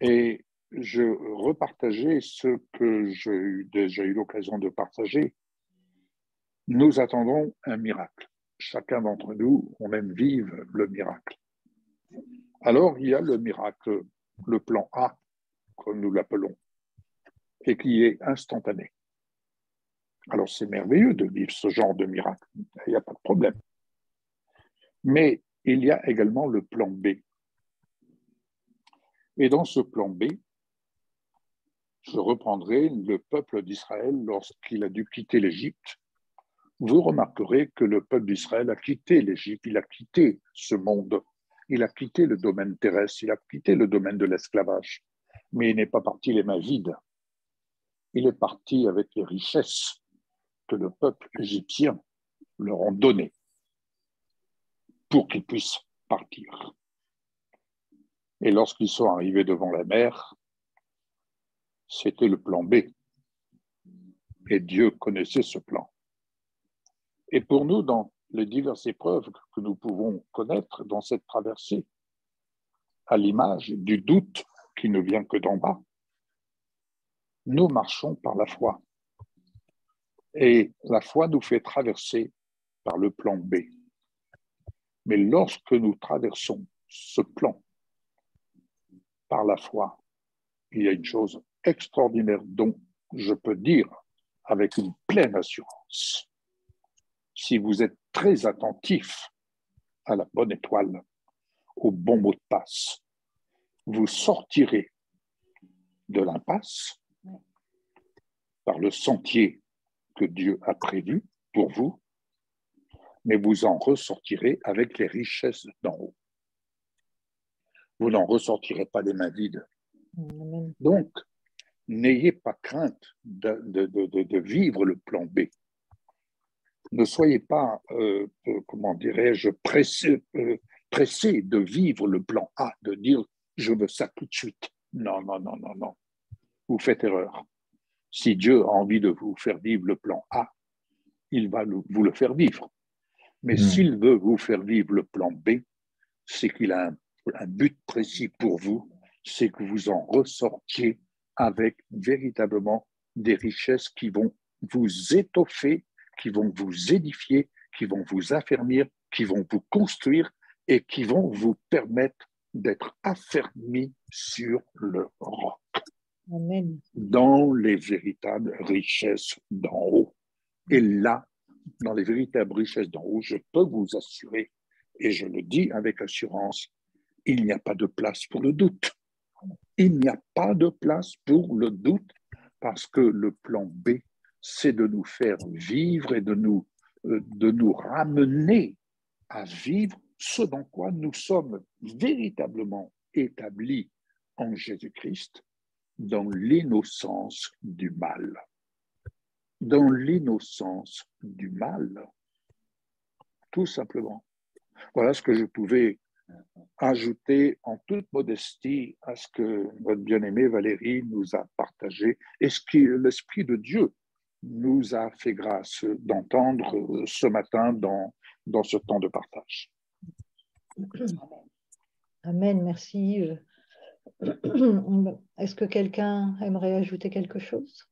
et je repartageais ce que j'ai déjà eu l'occasion de partager. Nous attendons un miracle. Chacun d'entre nous, on aime vivre le miracle. Alors, il y a le miracle, le plan A, comme nous l'appelons, et qui est instantané. Alors, c'est merveilleux de vivre ce genre de miracle. Il n'y a pas de problème. Mais il y a également le plan B. Et dans ce plan B, je reprendrai le peuple d'Israël lorsqu'il a dû quitter l'Égypte. Vous remarquerez que le peuple d'Israël a quitté l'Égypte, il a quitté ce monde, il a quitté le domaine terrestre, il a quitté le domaine de l'esclavage, mais il n'est pas parti les mains vides. Il est parti avec les richesses que le peuple égyptien leur ont données pour qu'ils puissent partir. Et lorsqu'ils sont arrivés devant la mer, c'était le plan B. Et Dieu connaissait ce plan. Et pour nous, dans les diverses épreuves que nous pouvons connaître dans cette traversée, à l'image du doute qui ne vient que d'en bas, nous marchons par la foi. Et la foi nous fait traverser par le plan B. Mais lorsque nous traversons ce plan par la foi, il y a une chose extraordinaire dont je peux dire avec une pleine assurance. Si vous êtes très attentif à la bonne étoile, au bon mot de passe, vous sortirez de l'impasse par le sentier que Dieu a prévu pour vous, mais vous en ressortirez avec les richesses d'en haut. Vous n'en ressortirez pas les mains vides. Donc, n'ayez pas crainte de vivre le plan B. Ne soyez pas, comment dirais-je, pressé de vivre le plan A, de dire « je veux ça tout de suite ». Non, non, non, non, non. Vous faites erreur. Si Dieu a envie de vous faire vivre le plan A, il va vous le faire vivre. Mais s'il veut vous faire vivre le plan B, c'est qu'il a un but précis pour vous, c'est que vous en ressortiez avec véritablement des richesses qui vont vous étoffer, qui vont vous édifier, qui vont vous affermir, qui vont vous construire et qui vont vous permettre d'être affermis sur le roc. Amen. Dans les véritables richesses d'en haut. Et là, dans les véritables richesses d'en haut, je peux vous assurer, et je le dis avec assurance, il n'y a pas de place pour le doute. Il n'y a pas de place pour le doute parce que le plan B, c'est de nous faire vivre et de nous ramener à vivre ce dans quoi nous sommes véritablement établis en Jésus-Christ, dans l'innocence du mal. Dans l'innocence du mal, tout simplement. Voilà ce que je pouvais ajouter en toute modestie à ce que notre bien-aimée Valérie nous a partagé et ce que l'Esprit de Dieu nous a fait grâce d'entendre ce matin dans ce temps de partage. Amen, merci. Est-ce que quelqu'un aimerait ajouter quelque chose?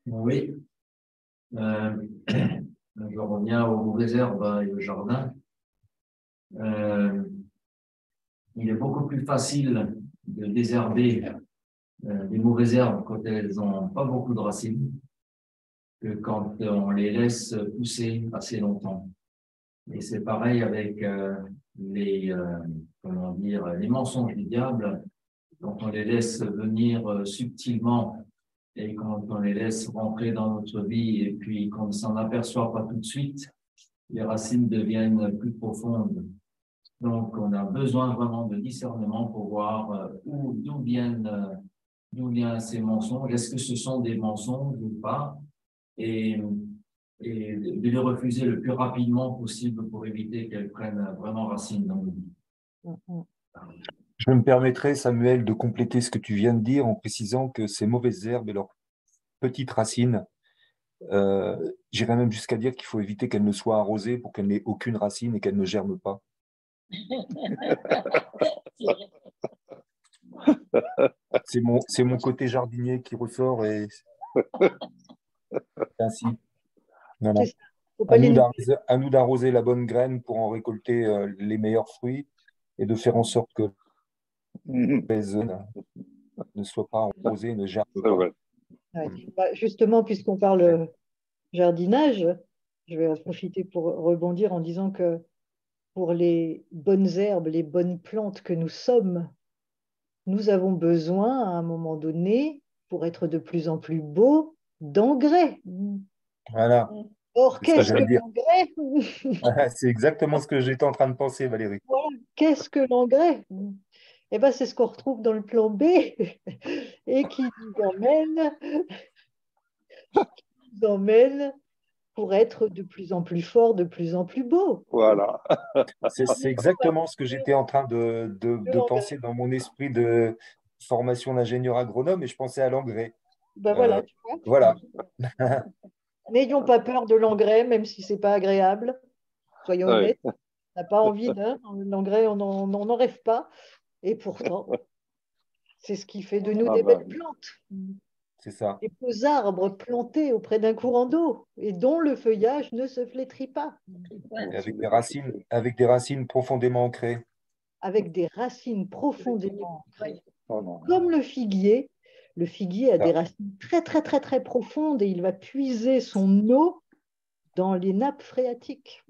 Oui. Je reviens aux réserves et au jardin. Il est beaucoup plus facile de désherber les mauvaises herbes quand elles n'ont pas beaucoup de racines que quand on les laisse pousser assez longtemps. Et c'est pareil avec les mensonges du diable. Quand on les laisse venir subtilement et quand on les laisse rentrer dans notre vie et puis qu'on ne s'en aperçoit pas tout de suite, les racines deviennent plus profondes. Donc, on a besoin vraiment de discernement pour voir d'où viennent ces mensonges. Est-ce que ce sont des mensonges ou pas? Et de les refuser le plus rapidement possible pour éviter qu'elles prennent vraiment racine dans nos vies. Je me permettrai, Samuel, de compléter ce que tu viens de dire en précisant que ces mauvaises herbes et leurs petites racines, j'irais même jusqu'à dire qu'il faut éviter qu'elles ne soient arrosées pour qu'elles n'aient aucune racine et qu'elles ne germent pas. C'est mon côté jardinier qui ressort et c'est ainsi. Voilà. À nous d'arroser la bonne graine pour en récolter les meilleurs fruits et de faire en sorte que les ne soient pas arrosées et ne germent pas. Ouais. Justement, puisqu'on parle jardinage, je vais en profiter pour rebondir en disant que pour les bonnes herbes, les bonnes plantes que nous sommes, nous avons besoin, à un moment donné, pour être de plus en plus beaux, d'engrais. Voilà. Or, C'est ça, qu'est-ce que j'allais dire. l'engrais? C'est exactement ce que j'étais en train de penser, Valérie. Voilà. Qu'est-ce que l'engrais? Eh ben, c'est ce qu'on retrouve dans le plan B et qui nous emmène pour être de plus en plus fort, de plus en plus beau. Voilà. C'est exactement ce que j'étais en train de penser dans mon esprit de formation d'ingénieur agronome et je pensais à l'engrais. Ben voilà, tu vois. Voilà. N'ayons pas peur de l'engrais, même si ce n'est pas agréable. Soyons honnêtes. On n'a pas envie d'un. L'engrais, on n'en rêve pas. Et pourtant, c'est ce qui fait de nous des belles plantes. C'est ça. Des beaux arbres plantés auprès d'un courant d'eau et dont le feuillage ne se flétrit pas. Et avec des racines profondément ancrées. Avec des racines profondément ancrées. Comme le figuier. Le figuier a des racines très, très, très, très profondes et il va puiser son eau dans les nappes phréatiques.